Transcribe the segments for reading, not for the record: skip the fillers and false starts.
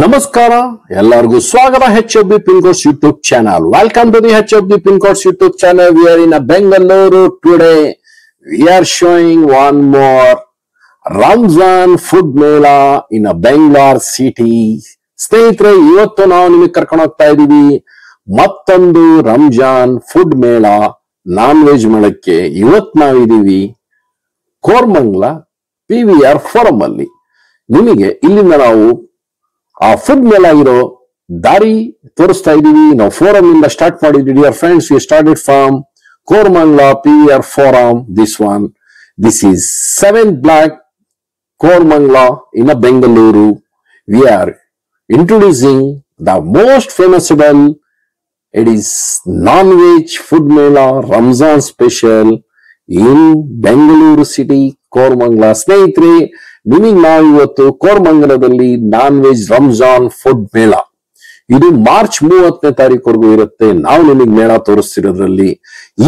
ನಮಸ್ಕಾರ ಎಲ್ಲರಿಗೂ ಸ್ವಾಗತ HFB Pin Codes YouTube channel. Welcome to the HFB Pin Codes YouTube channel. We are in a Bengaluru today. We are showing one more Ramzan food mela in a Bangalore city. ಸ್ನೇಹಿತರೆ, ಇವತ್ತು ನಾವು ನಿಮಗೆ ಕರ್ಕೊಂಡು ಹೋಗ್ತಾ ಇದೀವಿ ಮತ್ತೊಂದು Ramzan food ಮೇಳ non veg ಮೇಳಕ್ಕೆ. ಇವತ್ತು ನಾವಿದೀವಿ ಕೋರ್ಮಂಗ್ಲ PVR ಫೋರಂ ಅಲ್ಲಿ. ನಿಮಗೆ ಇಲ್ಲಿಂದ ನಾವು ಆ ಫುಡ್ ಮೇಳ ಇರೋ ದಾರಿ ತೋರಿಸ್ತಾ ಇದೀವಿ. ನಾವು ಫೋರಂ ಇಂದ ಸ್ಟಾರ್ಟ್ ಮಾಡಿದ್ವಿ. Dear friends, we started from Koramangala PVR forum. This is 7th block Koramangala in a Bengaluru. We are introducing the most famousable, it is non-veg food mela Ramzan special in Bengaluru city, Koramangala. ಸ್ನೇಹಿತರೆ, ನಿಮಗೆ ನಾವು ಇವತ್ತು ಕೋರಮಂಗಲದಲ್ಲಿ non veg Ramzan food ಮೇಳ, ಇದು March 30ನೇ ತಾರೀಕುವರೆಗೂ ಇರುತ್ತೆ. ನಾವು ನಿಮಗೆ ಮೇಳ ತೋರಿಸ್ತಿರೋದ್ರಲ್ಲಿ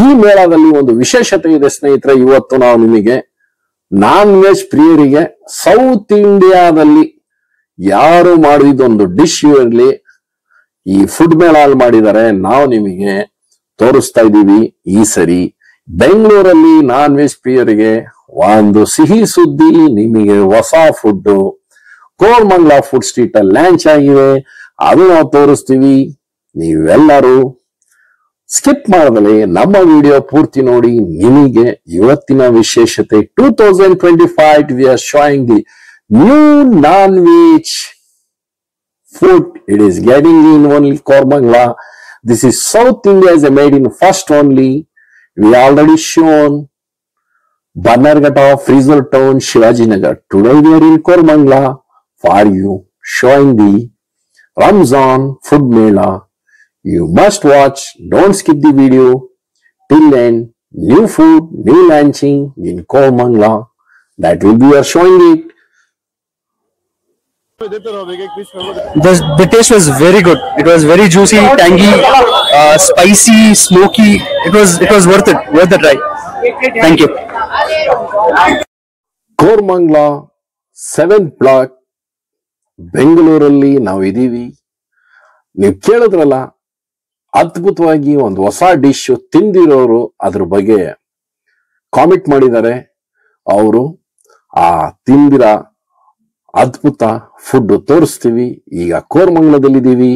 ಈ ಮೇಳದಲ್ಲಿ ಒಂದು ವಿಶೇಷತೆ ಇದೆ ಸ್ನೇಹಿತರೆ. ಇವತ್ತು ನಾವು ನಿಮಗೆ ನಾನ್ ವೆಜ್ ಪ್ರಿಯರಿಗೆ ಸೌತ್ ಇಂಡಿಯಾದಲ್ಲಿ ಯಾರು ಮಾಡಿದೊಂದು ಡಿಶ್ ಇರಲಿ ಈ ಫುಡ್ ಮೇಳ ಅಲ್ಲಿ ಮಾಡಿದ್ದಾರೆ, ನಾವು ನಿಮಗೆ ತೋರಿಸ್ತಾ ಇದ್ದೀವಿ. ಈ ಸರಿ ಬೆಂಗಳೂರಲ್ಲಿ ನಾನ್ ವೆಜ್ ಪ್ರಿಯರಿಗೆ ಒಂದು ಸಿಹಿ ಸುದ್ದಿ, ನಿಮಗೆ ಹೊಸ ಫುಡ್ ಕೋರಮಂಗಲ ಫುಡ್ ಸ್ಟ್ರೀಟ್ ಅಲ್ಲಿ ಲಾಂಚ್ ಆಗಿದೆ. ಅದು ನಾವು ತೋರಿಸ್ತೀವಿ. ನೀವೆಲ್ಲರೂ ಸ್ಕಿಪ್ ಮಾಡದಲೆ ನಮ್ಮ ವಿಡಿಯೋ ಪೂರ್ತಿ ನೋಡಿ. ನಿಮಗೆ ಇವತ್ತಿನ ವಿಶೇಷತೆ 2025 we are showing the new non-veg food. It is getting in only Koramangala. This is South India is made in first only. We already shown Bannerghatta, Freezer Town, Shivajinagar. Today we are in Koramangala for you, showing the Ramzan food mela. You must watch, don't skip the video till end. New food, new launching in Koramangala. That will be showing it. The taste was very good. It was very juicy, tangy, spicy, smoky. It was worth the try. Thank you. Koramangala 7th block ಬೆಂಗಳೂರಲ್ಲಿ ನಾವು ಇದೀವಿ. ನೀವು ಕೇಳಿದ್ರಲ್ಲ, ಅದ್ಭುತವಾಗಿ ಒಂದು ಹೊಸ dish ತಿಂದಿರೋರು ಅದ್ರ ಬಗ್ಗೆ ಕಾಮೆಂಟ್ ಮಾಡಿದ್ದಾರೆ. ಅವರು ಆ ತಿಂದಿರ ಅದ್ಭುತ ಫುಡ್ ತೋರಿಸ್ತೀವಿ. ಈಗ ಕೋರಮಂಗಲದಲ್ಲಿ ಇದೀವಿ.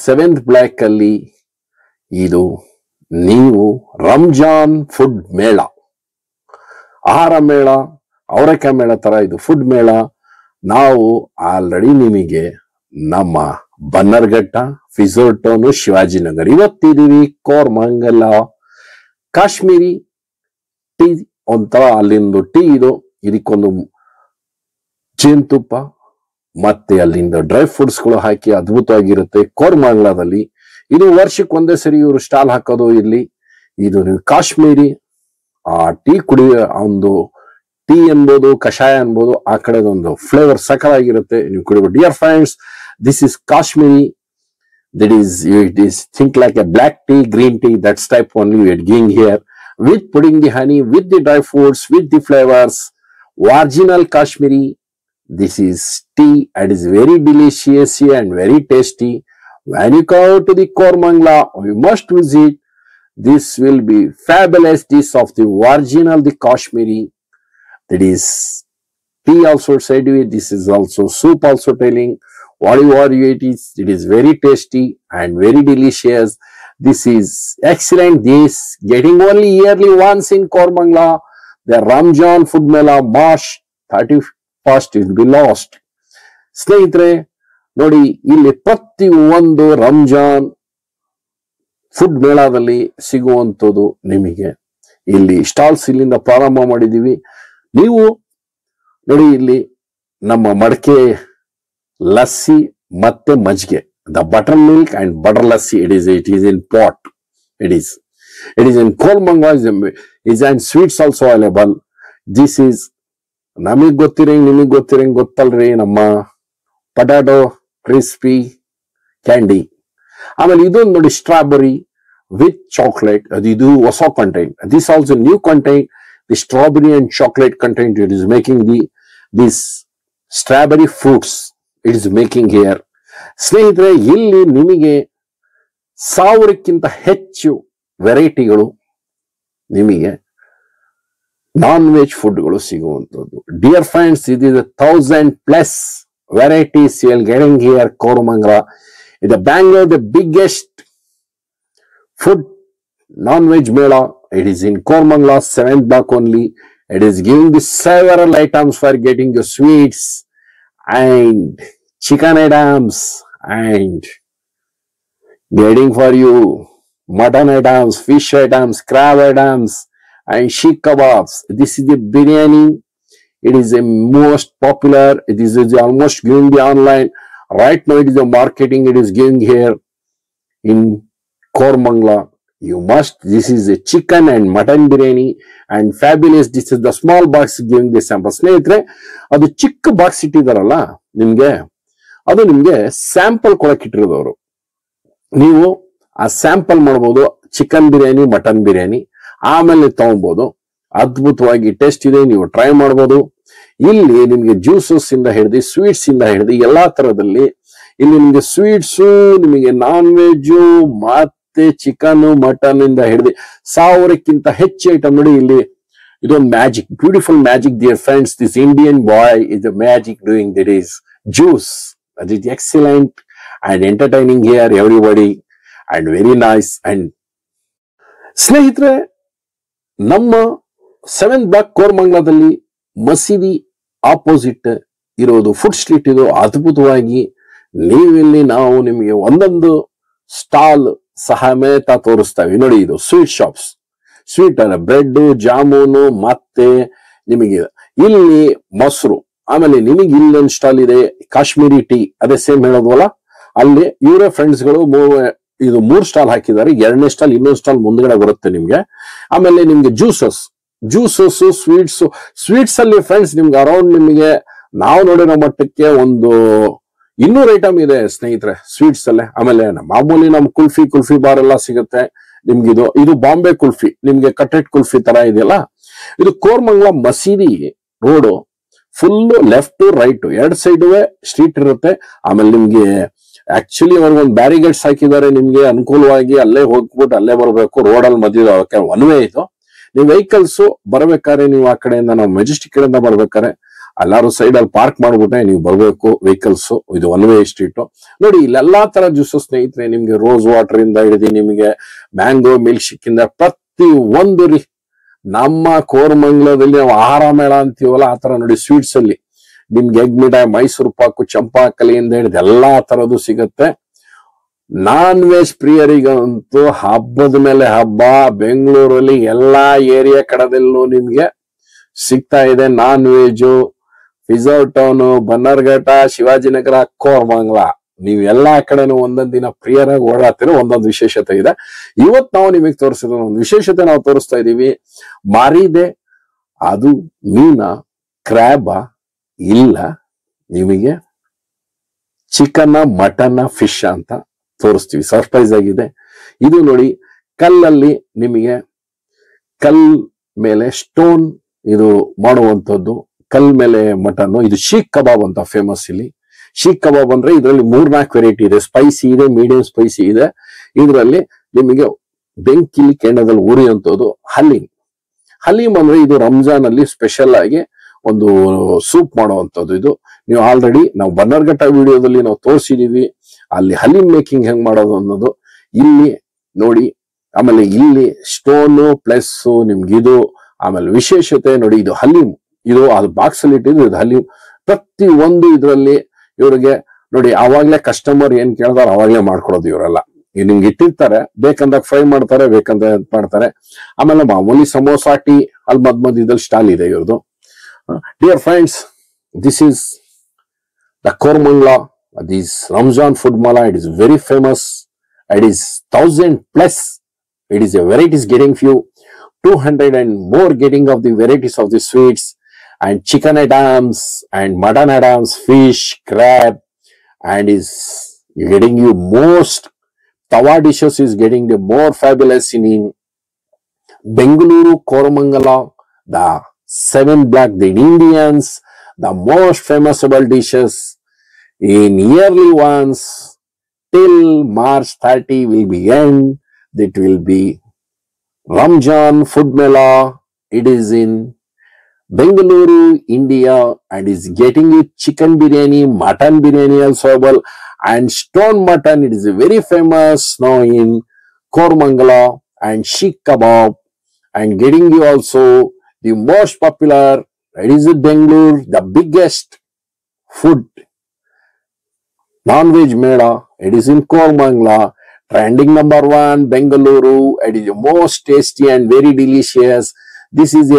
7th ಬ್ಲಾಕ್ ಅಲ್ಲಿ ಇದು ನೀವು ರಂಜಾನ್ ಫುಡ್ ಮೇಳ, ಆಹಾರ ಮೇಳ, ಅವರೆಕಾಯಿ ಮೇಳ ತರ ಇದು ಫುಡ್ ಮೇಳ. ನಾವು ಆಲ್ರೆಡಿ ನಿಮಗೆ ನಮ್ಮ ಬನ್ನರ್ಘಟ್ಟ, ಫಿಜೋರ್ ಟೌನ್, ಶಿವಾಜಿನಗರ್ ಇವತ್ತಿದೀವಿ. ಕೋರಮಂಗಲ ಕಾಶ್ಮೀರಿ ಟೀ ಒಂಥರ ಅಲ್ಲಿಂದು ಟೀ ಇದು. ಇದಕ್ಕೊಂದು ಜೇನುತುಪ್ಪ ಮತ್ತೆ ಅಲ್ಲಿಂದ ಡ್ರೈ ಫ್ರೂಟ್ಸ್ ಗಳು ಹಾಕಿ ಅದ್ಭುತವಾಗಿರುತ್ತೆ. ಕೋರಮಂಗಲದಲ್ಲಿ ಇದು ವರ್ಷಕ್ಕೆ ಒಂದೇ ಸರಿ ಇವರು ಸ್ಟಾಲ್ ಹಾಕೋದು ಇಲ್ಲಿ. ಇದು ನೀವು ಕಾಶ್ಮೀರಿ ಆ ಟೀ ಕುಡಿಯೋ ಒಂದು ಟೀ ಅನ್ಬೋದು, ಕಷಾಯ ಅನ್ಬೋದು, ಆ ಕಡೆದೊಂದು ಫ್ಲೇವರ್ ಸಕಲಾಗಿರುತ್ತೆ, ನೀವು ಕುಡಿಬೋದು. Dear friends, this is Kashmiri. It is think like a black tea, green tea, that's type only we are giving here, with putting the honey, with the dry fruits, with the flavors. Original Kashmiri. This is tea and is very delicious and very tasty. When you go to the Koramangala, you must visit. This will be fabulous dish of the original, the Kashmiri. That is tea also said with. This is also soup also telling. Whatever you eat, it is very tasty and very delicious. This is excellent dish getting only yearly once in Koramangala. The Ramzan food mela March 31st will be lost. ಸ್ನೇಹಿತರೆ ನೋಡಿ, ಇಲ್ಲಿ ಪ್ರತಿ ಒಂದು Ramzan food ಮೇಳದಲ್ಲಿ ಸಿಗುವಂಥದ್ದು ನಿಮಗೆ ಇಲ್ಲಿ stalls ಇಲ್ಲಿಂದ ಪ್ರಾರಂಭ ಮಾಡಿದೀವಿ. ನೀವು ನೋಡಿ, ಇಲ್ಲಿ ನಮ್ಮ ಮಡಕೆ ಲಸ್ಸಿ ಮತ್ತೆ ಮಜ್ಜಿಗೆ, the butter milk and butter lassi, it is in pot. It is in Koramangala is and sweets also available. This is ನಮಗ್ ನಿಮಗ್ ಗೊತ್ತಲ್ರಿ, ನಮ್ಮ ಪೊಟ್ಯಾಟೊ ಕ್ರಿಸ್ಪಿ ಕ್ಯಾಂಡಿ. ಆಮೇಲೆ ಇದೊಂದು ನೋಡಿ, ಸ್ಟ್ರಾಬೆರಿ ವಿತ್ ಚಾಕ್ಲೇಟ್. ಇದು ಹೊಸ content. This also new content, the strawberry and chocolate content. It is making this strawberry fruits. it is making here. ಸ್ನೇಹಿತರೆ, ಇಲ್ಲಿ ನಿಮಗೆ 1000ಕ್ಕಿಂತ ಹೆಚ್ಚು ವೆರೈಟಿಗಳು ನಿಮಗೆ ನಾನ್ ವೆಜ್ ಫುಡ್ಗಳು ಸಿಗುವಂತದ್ದು. Dear friends, it is 1000+ varieties you are getting here, Koramangala. In the Bangalore, the biggest food non-veg mela. It is in Koramangala, 7th block only. It is giving the several items for getting your sweets and chicken items and getting for you mutton items, fish items, crab items and sheikh kebabs. This is the biryani. It is the most popular. It is almost giving the online. Right now it is the marketing it is giving here in Koramangala. You must, this is a chicken and mutton biryani and fabulous. This is the small box giving the sample. ಸ್ನೇಹಿತರೆ, ಅದು ಚಿಕ್ಕ box ಇಟ್ಟಿದಾರಲ್ಲ ನಿಮ್ಗೆ, ಅದು ನಿಮ್ಗೆ sample ಕೊಡಕ್ ಇಟ್ಟಿರೋದವರು. ನೀವು ಆ sample ಮಾಡ್ಬೋದು, ಚಿಕನ್ ಬಿರಿಯಾನಿ, ಮಟನ್ ಬಿರಿಯಾನಿ, ಆಮೇಲೆ ತಗೊಬಹುದು. ಅದ್ಭುತವಾಗಿ ಟೇಸ್ಟ್ ಇದೆ, ನೀವು ಟ್ರೈ ಮಾಡ್ಬೋದು. ಇಲ್ಲಿ ನಿಮ್ಗೆ ಜ್ಯೂಸಸ್ ಇಂದ ಹಿಡಿದು ಸ್ವೀಟ್ಸ್ ಇಂದ ಹಿಡಿದು ಎಲ್ಲಾ ತರದಲ್ಲಿ ಇಲ್ಲಿ ನಿಮ್ಗೆ ಸ್ವೀಟ್ಸು, ನಿಮಗೆ ನಾನ್ ವೆಜ್ ಮತ್ತೆ ಚಿಕನ್ ಮಟನ್ ಇಂದ ಹಿಡಿದು 1000ಕ್ಕಿಂತ ಹೆಚ್ಚು ಐಟಮ್ ನೋಡಿ. ಇಲ್ಲಿ ಇದೊಂದು magic, beautiful magic dear friends. This Indian boy is the magic doing that is juice. That is excellent and entertaining here everybody and very nice. And ಸ್ನೇಹಿತರೆ, ನಮ್ಮ 7th block ಕೋರಮಂಗಲದಲ್ಲಿ ಮಸೀದಿ opposite ಇರೋದು ಫುಡ್ ಸ್ಟ್ರೀಟ್. ಇದು ಅದ್ಭುತವಾಗಿ ನೀವಿಲ್ಲಿ ನಾವು ನಿಮಗೆ ಒಂದೊಂದು ಸ್ಟಾಲ್ ಸಮೇತ ತೋರಿಸ್ತೇವೆ ನೋಡಿ. ಇದು ಸ್ವೀಟ್ ಶಾಪ್ಸ್, ಸ್ವೀಟ್ ಅಲ್ಲ, ಬ್ರೆಡ್, ಜಾಮೂನು, ಮತ್ತೆ ನಿಮಗೆ ಇಲ್ಲಿ ಮೊಸರು. ಆಮೇಲೆ ನಿಮಗೆ ಇಲ್ಲೊಂದು ಸ್ಟಾಲ್ ಇದೆ ಕಾಶ್ಮೀರಿ ಟೀ, ಅದೇ ಸೇಮ್ ಹೇಳೋದ್ವಲ್ಲ, ಅಲ್ಲಿ ಇವರೇ ಫ್ರೆಂಡ್ಸ್ಗಳು ಇದು 3 ಸ್ಟಾಲ್ ಹಾಕಿದ್ದಾರೆ. 2ನೇ ಸ್ಟಾಲ್ ಇನ್ನೊಂದು ಸ್ಟಾಲ್ ಮುಂದ್ಗಡೆ ಬರುತ್ತೆ ನಿಮ್ಗೆ. ಆಮೇಲೆ ನಿಮ್ಗೆ ಜ್ಯೂಸಸ್, ಸ್ವೀಟ್ಸ್ ಅಲ್ಲಿ ಫ್ರೆಂಡ್ಸ್ ನಿಮ್ಗೆ ಅರೌಂಡ್ ನಿಮಗೆ ನಾವು ನೋಡಿರೋ ಮಟ್ಟಕ್ಕೆ ಒಂದು 200 ಐಟಮ್ ಇದೆ ಸ್ನೇಹಿತರೆ ಸ್ವೀಟ್ಸ್ ಅಲ್ಲೇ. ಆಮೇಲೆ ಮಾಮೂಲಿ ನಮ್ ಕುಲ್ಫಿ ಬಾರ್ ಎಲ್ಲ ಸಿಗುತ್ತೆ ನಿಮ್ಗೆ. ಇದು ಬಾಂಬೆ ಕುಲ್ಫಿ, ನಿಮ್ಗೆ ಕಟ್ಟೆಟ್ ಕುಲ್ಫಿ ತರ ಇದೆಯಲ್ಲ. ಇದು ಕೋರಮಂಗಲ ಮಸೀದಿ ರೋಡ್ ಫುಲ್ ಲೆಫ್ಟ್ ರೈಟ್ 2 ಸೈಡುವೆ ಸ್ಟ್ರೀಟ್ ಇರುತ್ತೆ. ಆಮೇಲೆ ನಿಮ್ಗೆ ಆಕ್ಚುಲಿ ಅವ್ರಿಗೊಂದು ಬ್ಯಾರಿಗೇಡ್ಸ್ ಹಾಕಿದ್ದಾರೆ, ನಿಮ್ಗೆ ಅನುಕೂಲವಾಗಿ ಅಲ್ಲೇ ಹೋಗ್ಬಿಟ್ಟು ಅಲ್ಲೇ ಬರಬೇಕು. ರೋಡಲ್ಲಿ ಮಧ್ಯ ಒನ್ ವೇ ಇದು. ನೀವು ವೆಹಿಕಲ್ಸ್ ಬರ್ಬೇಕಾದ್ರೆ ನೀವು ಆ ಕಡೆಯಿಂದ, ನಾವು ಮೆಜೆಸ್ಟಿಕ್ ಕಡೆಯಿಂದ ಬರ್ಬೇಕಾದ್ರೆ ಎಲ್ಲಾರು ಸೈಡ್ ಅಲ್ಲಿ ಪಾರ್ಕ್ ಮಾಡ್ಬಿಟ್ಟೆ ನೀವು ಬರ್ಬೇಕು ವೆಹಿಕಲ್ಸ್. ಇದು ಒನ್ ವೇ ಸ್ಟ್ರೀಟ್ ನೋಡಿ. ಇಲ್ಲೆಲ್ಲಾ ತರ ಜ್ಯೂಸಸ್ ಸ್ನೇಹಿತರೆ, ನಿಮ್ಗೆ ರೋಸ್ ವಾಟರ್ ಇಂದ ಹಿಡಿದು ನಿಮಗೆ ಮ್ಯಾಂಗೋ ಮಿಲ್ಕ್ ಶೇಕ್ ಇಂದ ಪ್ರತಿ ಒಂದು ರೀ. ನಮ್ಮ ಕೋರಮಂಗಲದಲ್ಲಿ ನಾವು ಆಹಾರ ಮೇಳ ಅಂತೀವಲ್ಲ, ಆ ತರ ನೋಡಿ ಸ್ವೀಟ್ಸ್ ಅಲ್ಲಿ ನಿಮ್ಗೆ ಎಗ್ ಮಿಠಾಯಿ, ಮೈಸೂರು ಪಾಕು, ಚಂಪಾಕಲಿಯಿಂದ ಹಿಡಿದು ಎಲ್ಲಾ ತರದ್ದು ಸಿಗುತ್ತೆ. ನಾನ್ ವೆಜ್ ಪ್ರಿಯರಿಗಂತೂ ಹಬ್ಬದ ಮೇಲೆ ಹಬ್ಬ. ಬೆಂಗಳೂರಲ್ಲಿ ಎಲ್ಲಾ ಏರಿಯಾ ಕಡೆದಲ್ಲೂ ನಿಮ್ಗೆ ಸಿಗ್ತಾ ಇದೆ non veg. Reserve town, Bannerghatta, Shivajinagar, Koramangala, ನೀವು ಎಲ್ಲಾ ಕಡೆನೂ ಒಂದೊಂದ್ ದಿನ ಪ್ರಿಯರಾಗಿ ಓಡಾಡ್ತಿರೋ ಒಂದೊಂದು ವಿಶೇಷತೆ ಇದೆ. ಇವತ್ ನಾವು ನಿಮಗೆ ತೋರಿಸಿದ ಒಂದು ವಿಶೇಷತೆ ನಾವು ತೋರಿಸ್ತಾ ಇದೀವಿ. ಮಾರಿದೆ ಅದು ಮೀನ, ಕ್ರ್ಯಾಬ ಇಲ್ಲ, ನಿಮಗೆ ಚಿಕನ್, ಮಟನ್, ಫಿಶ್ ಅಂತ ತೋರಿಸ್ತೀವಿ. ಸರ್ಪ್ರೈಸ್ ಆಗಿದೆ ಇದು ನೋಡಿ. ಕಲ್ಲಲ್ಲಿ ನಿಮಗೆ ಕಲ್ ಮೇಲೆ ಸ್ಟೋನ್ ಇದು ಮಾಡುವಂತದ್ದು, ಕಲ್ ಮೇಲೆ ಮಟನ್. ಇದು ಶೀಖ್ ಕಬಾಬ್ ಅಂತ ಫೇಮಸ್ ಇಲ್ಲಿ. ಶೀಖ್ ಕಬಾಬ್ ಅಂದ್ರೆ ಇದರಲ್ಲಿ 3-4 ವೆರೈಟಿ ಇದೆ. ಸ್ಪೈಸಿ ಇದೆ, ಮೀಡಿಯಂ ಸ್ಪೈಸಿ ಇದೆ. ಇದರಲ್ಲಿ ನಿಮಗೆ ಬೆಂಕಿಲಿ ಕೆಂಡದಲ್ಲಿ ಉರಿಯುವಂತದ್ದು ಹಲೀಮ್ ಅಂದ್ರೆ ಇದು ರಂಜಾನ್ ಅಲ್ಲಿ ಸ್ಪೆಷಲ್ ಆಗಿ ಒಂದು ಸೂಪ್ ಮಾಡುವಂತದ್ದು. ಇದು ನೀವು ಆಲ್ರೆಡಿ ನಾವು ಬನ್ನರ್ಘಟ್ಟ ವಿಡಿಯೋದಲ್ಲಿ ನಾವು ತೋರಿಸಿದೀವಿ, ಅಲ್ಲಿ ಹಲೀಮ್ ಮೇಕಿಂಗ್ ಹೆಂಗ್ ಮಾಡೋದು ಅನ್ನೋದು ಇಲ್ಲಿ ನೋಡಿ. ಆಮೇಲೆ ಇಲ್ಲಿ ಸ್ಟೋನು ಪ್ಲಸ್ ನಿಮ್ಗಿದು. ಆಮೇಲೆ ವಿಶೇಷತೆ ನೋಡಿ, ಇದು ಹಲೀಮ್, ಇದು ಅದು ಬಾಕ್ಸ್ ಅಲ್ಲಿ ಇಟ್ಟಿದ್ದು. ಇದು ಹಲೀಮ್ ಪ್ರತಿ ಒಂದು ಇದ್ರಲ್ಲಿ ಇವ್ರಿಗೆ ನೋಡಿ, ಅವಾಗ್ಲೇ ಕಸ್ಟಮರ್ ಏನ್ ಕೇಳ್ದಾರ ಅವಾಗ್ಲೇ ಮಾಡ್ಕೊಡೋದು ಇವರೆಲ್ಲ. ನಿಮ್ಗೆ ಇಟ್ಟಿರ್ತಾರೆ, ಬೇಕಂದಾಗ ಫ್ರೈ ಮಾಡ್ತಾರೆ, ಬೇಕಂದ್ರೆ ಮಾಡ್ತಾರೆ. ಆಮೇಲೆ ಮಾಮೂಲಿ ಸಮೋಸಾ, ಟೀ ಅಲ್ಲಿ ಮಧ್ಯದಲ್ಲಿ ಸ್ಟಾಲ್ ಇದೆ ಇವ್ರದ್ದು. Dear friends, this is the Koramangala. This Ramzan food Mala. It is very famous. It is 1000+. It is a varieties getting few 200 and more getting of the varieties of the sweets and chicken items and mutton items, fish, crab, and is getting you most tawa dishes is getting the more fabulous in Bengaluru, Koramangala, the 7th block, the Indians, the most famous dishes in yearly once till March 30 will be end. That will be Ramjan Food Mela. It is in Bengaluru, India, and is getting you chicken biryani, mutton biryani also available, and stone mutton. It is very famous now in Kormangala, and Sheikh Kebab, and getting you also the most popular. It is in Bengaluru, the biggest food non-veg mela. It is in Kormangala. Trending number 1, Bengaluru. It is the most tasty and very delicious. This is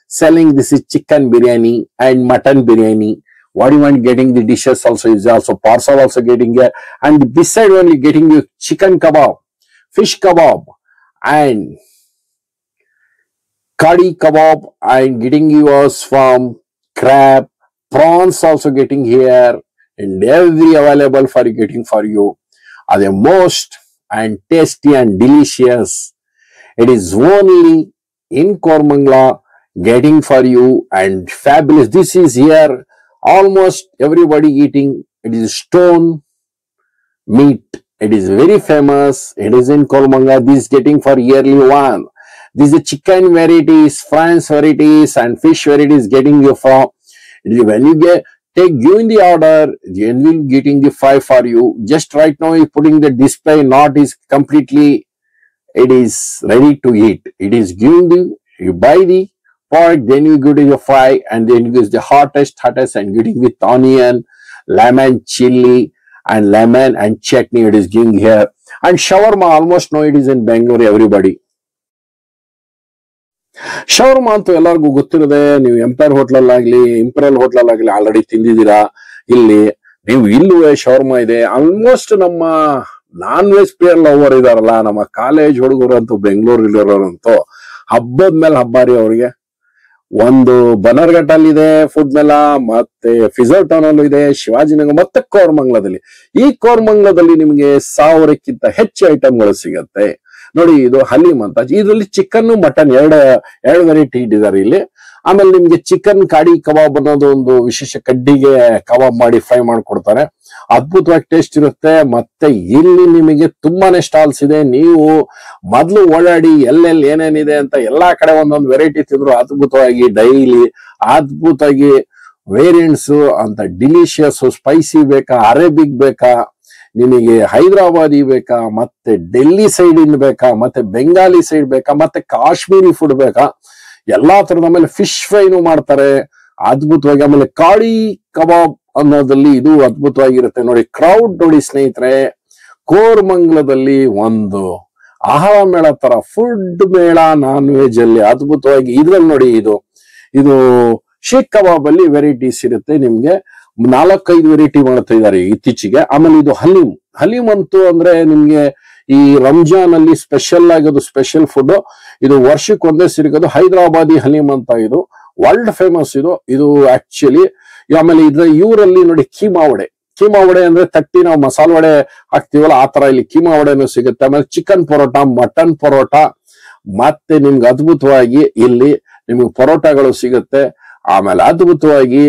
selling. This is chicken biryani and mutton biryani. What you want getting the dishes also is also parcel also getting here. And beside only getting you chicken kebab, fish kebab, and kadi kebab, and getting yours from crab, prawns also getting here, and every available for getting for you are the most and tasty and delicious. It is only in Kormangala getting for you and fabulous. This is here almost everybody eating. It is stone meat. It is very famous. It is in Kormangala. This is getting for yearly one. This is chicken varieties, France varieties, and fish varieties getting you from. When you give the order, then will getting the 5 for you. Just right now, you putting the display, not is completely. It is ready to eat. It is giving the, you buy the pork, then you go to your 5, and then you use the hottest, and getting with onion, lemon, chili, and lemon and chutney. It is giving here. And shawarma, almost now it is in Bangalore, everybody. Shawarma ಅಂತೂ ಎಲ್ಲರಿಗೂ ಗೊತ್ತಿರದೆ. ನೀವು empire ಹೋಟ್ಲಲ್ಲಿ ಆಗ್ಲಿ, imperial ಹೋಟ್ಲಲ್ಲಿ ಆಗ್ಲಿ already ತಿಂದಿದ್ದೀರಾ. ಇಲ್ಲಿ ನೀವು ಇಲ್ಲೂ ಶವರ್ಮಾ ಇದೆ. ಆಲ್ಮೋಸ್ಟ್ ನಮ್ಮ ನಾನ್ ವೆಜ್ ಪ್ಲೇಯರ್ ಲವರ್ ಇದಾರಲ್ಲ, ನಮ್ಮ ಕಾಲೇಜ್ ಹುಡುಗರು ಅಂತೂ ಬೆಂಗಳೂರಲ್ಲಿರೋರಂತೂ ಹಬ್ಬದ ಮೇಲೆ ಹಬ್ಬ ರೀ ಅವ್ರಿಗೆ. ಒಂದು ಬನರ್ಘಟ್ಟಲ್ಲಿ ಇದೆ ಫುಡ್ ಮೇಲಾ, ಮತ್ತೆ ಫಿಜರ್ ಟೌನ್ ಅಲ್ಲೂ ಇದೆ, ಶಿವಾಜಿನಗರ, ಮತ್ತೆ ಕೋರ್ಮಂಗ್ಲದಲ್ಲಿ. ಈ ಕೋರ್ಮಂಗ್ಲದಲ್ಲಿ ನಿಮಗೆ 1000ಕ್ಕಿಂತ ಹೆಚ್ಚು ಐಟಮ್ಗಳು ಸಿಗತ್ತೆ. ನೋಡಿ, ಇದು ಹಲೀಮ್ ಅಂತ. ಇದರಲ್ಲಿ ಚಿಕನ್ ಮಟನ್ ಎರಡು ವೆರೈಟಿ ಇಟ್ಟಿದ್ದಾರೆ ಇಲ್ಲಿ. ಆಮೇಲೆ ನಿಮ್ಗೆ ಚಿಕನ್ ಕಾಡಿ ಕಬಾಬ್ ಅನ್ನೋದು ಒಂದು ವಿಶೇಷ ಕಡ್ಡಿಗೆ ಕಬಾಬ್ ಮಾಡಿ ಫ್ರೈ ಮಾಡ್ಕೊಡ್ತಾರೆ. ಅದ್ಭುತವಾಗಿ ಟೇಸ್ಟ್ ಇರುತ್ತೆ. ಮತ್ತೆ ಇಲ್ಲಿ ನಿಮಗೆ ತುಂಬಾನೇ ಸ್ಟಾಲ್ಸ್ ಇದೆ. ನೀವು ಮೊದ್ಲು ಓಡಾಡಿ ಎಲ್ಲೆಲ್ಲಿ ಏನೇನಿದೆ ಅಂತ ಎಲ್ಲಾ ಕಡೆ ಒಂದೊಂದು ವೆರೈಟಿ ತಿಂದ್ರು ಅದ್ಭುತವಾಗಿ ಡೈಲಿ ಅದ್ಭುತವಾಗಿ ವೇರಿಯಂಟ್ಸ್ ಅಂತ ಡಿಲಿಷಿಯಸ್. ಸ್ಪೈಸಿ ಬೇಕಾ, ಅರೇಬಿಕ್ ಬೇಕಾ, ನಿಮಗೆ ಹೈದರಾಬಾದಿ ಬೇಕಾ, ಮತ್ತೆ ಡೆಲ್ಲಿ ಸೈಡ್ ಇಂದ ಬೇಕಾ, ಮತ್ತೆ ಬೆಂಗಾಲಿ ಸೈಡ್ ಬೇಕಾ, ಮತ್ತೆ ಕಾಶ್ಮೀರಿ ಫುಡ್ ಬೇಕಾ, ಎಲ್ಲಾ ತರದ. ಆಮೇಲೆ ಫಿಶ್ ಫ್ರೈನು ಮಾಡ್ತಾರೆ ಅದ್ಭುತವಾಗಿ. ಆಮೇಲೆ ಕಾಡಿ ಕಬಾಬ್ ಅನ್ನೋದಲ್ಲಿ ಇದು ಅದ್ಭುತವಾಗಿರುತ್ತೆ. ನೋಡಿ, ಕ್ರೌಡ್ ನೋಡಿ ಸ್ನೇಹಿತರೆ, ಕೋರ್ಮಂಗ್ಲದಲ್ಲಿ ಒಂದು ಆಹಾರ ಮೇಳ ತರ ಫುಡ್ ಮೇಳ ನಾನ್ ವೆಜ್ ಅಲ್ಲಿ ಅದ್ಭುತವಾಗಿ. ಇದ್ರಲ್ಲಿ ನೋಡಿ, ಇದು ಶೇಖ್ ಕಬಾಬ್ ಅಲ್ಲಿ ವೆರೈಟೀಸ್ ಇರುತ್ತೆ. ನಿಮ್ಗೆ 4-5 ವೆರೈಟಿ ಮಾಡ್ತಾ ಇದ್ದಾರೆ ಇತ್ತೀಚೆಗೆ. ಆಮೇಲೆ ಇದು ಹಲೀಮ್ ಅಂತೂ ಅಂದ್ರೆ ನಿಮ್ಗೆ ಈ ರಂಜಾನ್ ಅಲ್ಲಿ ಸ್ಪೆಷಲ್ ಆಗೋದು, ಸ್ಪೆಷಲ್ ಫುಡ್. ಇದು ವರ್ಷಕ್ಕೊಂದೇ ಸಿಗೋದು ಹೈದರಾಬಾದಿ ಹಲೀಮ್ ಅಂತ. ಇದು ವರ್ಲ್ಡ್ ಫೇಮಸ್. ಇದು ಆಕ್ಚುಲಿ. ಆಮೇಲೆ ಇವರಲ್ಲಿ ನೋಡಿ ಕೀಮಾ ವಡೆ ಅಂದ್ರೆ ತಟ್ಟಿ ನಾವು ಮಸಾಲೆ ವಡೆ ಹಾಕ್ತಿವಲ್ಲ, ಆ ತರ ಇಲ್ಲಿ ಕೀಮಾ ವಡೆನೂ ಸಿಗುತ್ತೆ. ಆಮೇಲೆ ಚಿಕನ್ ಪರೋಟ, ಮಟನ್ ಪರೋಟ, ಮತ್ತೆ ನಿಮ್ಗೆ ಅದ್ಭುತವಾಗಿ ಇಲ್ಲಿ ನಿಮ್ಗೆ ಪರೋಟಗಳು ಸಿಗುತ್ತೆ. ಆಮೇಲೆ ಅದ್ಭುತವಾಗಿ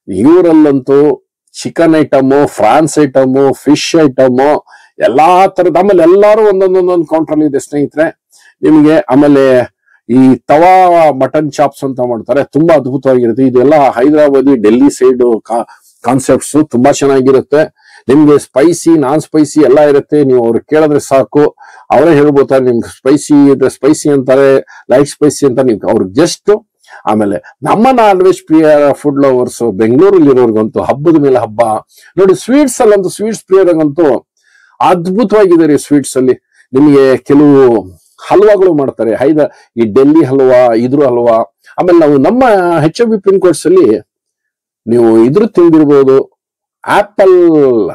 ಇವರಲ್ಲಂತೂ chicken item, prawns item, fish item, ಎಲ್ಲಾ ತರದ. ಆಮೇಲೆ ಎಲ್ಲಾರು ಒಂದೊಂದೊಂದೊಂದು ಕೌಂಟರ್ ಇದೆ ಸ್ನೇಹಿತರೆ ನಿಮಗೆ. ಆಮೇಲೆ ಈ ತವಾ ಮಟನ್ ಚಾಪ್ಸ್ ಅಂತ ಮಾಡ್ತಾರೆ, ತುಂಬಾ ಅದ್ಭುತವಾಗಿರುತ್ತೆ. ಇದೆಲ್ಲ ಹೈದರಾಬಾದಿ, ಡೆಲ್ಲಿ ಸೈಡ್ ಕಾನ್ಸೆಪ್ಟ್ಸ್ ತುಂಬಾ ಚೆನ್ನಾಗಿರುತ್ತೆ. ನಿಮ್ಗೆ ಸ್ಪೈಸಿ, ನಾನ್ ಸ್ಪೈಸಿ ಎಲ್ಲ ಇರುತ್ತೆ. ನೀವು ಅವ್ರು ಕೇಳಿದ್ರೆ ಸಾಕು, ಅವರೇ ಹೇಳ್ಬೋತಾರೆ ನಿಮ್ಗೆ ಸ್ಪೈಸಿ ಇದ್ರೆ ಸ್ಪೈಸಿ ಅಂತಾರೆ, ಲೈಟ್ ಸ್ಪೈಸಿ ಅಂತ. ನೀವು ಅವ್ರಿಗೆ ಜಸ್ಟ್. ಆಮೇಲೆ ನಮ್ಮ ನಾನ್ ವೆಜ್ ಪ್ರಿಯರ್ ಫುಡ್ ಲವರ್ಸ್ ಬೆಂಗಳೂರಲ್ಲಿ ಇರೋರ್ಗಂತೂ ಹಬ್ಬದ ಮೇಲೆ ಹಬ್ಬ. ನೋಡಿ, ಸ್ವೀಟ್ಸ್ ಅಲ್ಲಂತೂ, ಸ್ವೀಟ್ಸ್ ಪ್ರಿಯರ್ಗಂತೂ ಅದ್ಭುತವಾಗಿದೆ ರೀ. ಸ್ವೀಟ್ಸ್ ಅಲ್ಲಿ ನಿಮಗೆ ಕೆಲವು ಹಲ್ವಾಗಳು ಮಾಡ್ತಾರೆ. ಈ ಡೆಲ್ಲಿ ಹಲ್ವಾ, ಇದ್ರ ಹಲ್ವಾ. ಆಮೇಲೆ ನಾವು ನಮ್ಮ HMB ಪಿನ್ ಕೋಡ್ಸ್ ಅಲ್ಲಿ ನೀವು ತಿಂದಿರ್ಬೋದು, ಆಪಲ್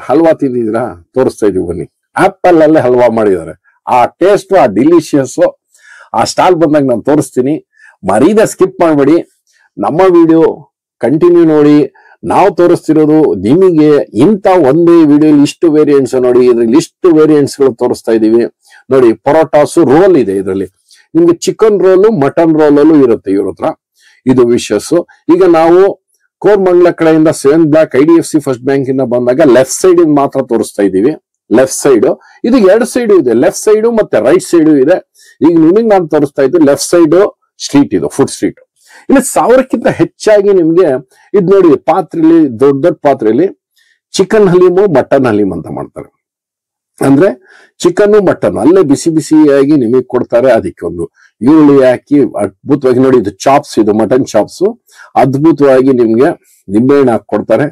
ಹಲ್ವಾ ತಿಂದಿದ್ದೀರಾ? ತೋರಿಸ್ತಾ ಇದೀವಿ ಬನ್ನಿ. ಆಪಲ್ ಅಲ್ಲೇ ಹಲ್ವಾ ಮಾಡಿದ್ದಾರೆ. ಆ ಟೇಸ್ಟ್, ಆ ಡಿಲಿಷಿಯಸ್, ಆ ಸ್ಟಾಲ್ ಬಂದಾಗ ನಾನು ತೋರಿಸ್ತೀನಿ. ಮರೀದ ಸ್ಕಿಪ್ ಮಾಡಬೇಡಿ. ನಮ್ಮ ವಿಡಿಯೋ ಕಂಟಿನ್ಯೂ ನೋಡಿ. ನಾವು ತೋರಿಸ್ತಿರೋದು ನಿಮಗೆ ಇಂಥ ಒಂದೇ ವಿಡಿಯೋಲಿ ಇಷ್ಟು ವೇರಿಯಂಟ್ಸ್ ನೋಡಿ. ಇದ್ರಲ್ಲಿ ಇಷ್ಟು ವೇರಿಯಂಟ್ಸ್ ಗಳು ತೋರಿಸ್ತಾ ಇದೀವಿ ನೋಡಿ. ಪರೋಟಾಸು ರೋಲ್ ಇದೆ ಇದರಲ್ಲಿ. ನಿಮ್ಗೆ ಚಿಕನ್ ರೋಲು, ಮಟನ್ ರೋಲ್ ಅಲ್ಲೂ ಇರುತ್ತೆ ಇವ್ರ ಹತ್ರ. ಇದು ವಿಶಸ್. ಈಗ ನಾವು ಕೋರ್ಮಂಗ್ಲ ಕಡೆಯಿಂದ 7 ಬ್ಲಾಕ್ IDFC ಫಸ್ಟ್ ಬ್ಯಾಂಕ್ ಇಂದ ಬಂದಾಗ ಲೆಫ್ಟ್ ಸೈಡ್ ಇಂದ ಮಾತ್ರ ತೋರಿಸ್ತಾ ಇದೀವಿ. ಲೆಫ್ಟ್ ಸೈಡ್ ಇದು 2 ಸೈಡ್ ಇದೆ, ಲೆಫ್ಟ್ ಸೈಡ್ ಮತ್ತೆ ರೈಟ್ ಸೈಡ್ ಇದೆ. ಈಗ ನಿಮಗೆ ನಾನು ತೋರಿಸ್ತಾ ಇದ್ದು ಲೆಫ್ಟ್ ಸೈಡ್ ಸ್ಟ್ರೀಟ್, ಇದು ಫುಡ್ ಸ್ಟ್ರೀಟ್. ಇಲ್ಲಿ 1000ಕ್ಕಿಂತ ಹೆಚ್ಚಾಗಿ ನಿಮ್ಗೆ ಇದು ನೋಡಿ, ಪಾತ್ರೆಯಲ್ಲಿ ದೊಡ್ಡ ದೊಡ್ಡ ಪಾತ್ರೆಯಲ್ಲಿ ಚಿಕನ್ ಹಲೀಮು, ಮಟನ್ ಹಲೀಮ್ ಅಂತ ಮಾಡ್ತಾರೆ. ಅಂದ್ರೆ ಚಿಕನ್ ಮಟನ್ ಅಲ್ಲೇ ಬಿಸಿ ಬಿಸಿಯಾಗಿ ನಿಮಗೆ ಕೊಡ್ತಾರೆ. ಅದಕ್ಕೆ ಒಂದು ಈರುಳ್ಳಿ ಹಾಕಿ ಅದ್ಭುತವಾಗಿ ನೋಡಿ, ಇದು ಚಾಪ್ಸ್, ಇದು ಮಟನ್ ಚಾಪ್ಸ್, ಅದ್ಭುತವಾಗಿ ನಿಮ್ಗೆ ನಿಂಬೆಹಣ್ಣು ಹಾಕಿ ಕೊಡ್ತಾರೆ.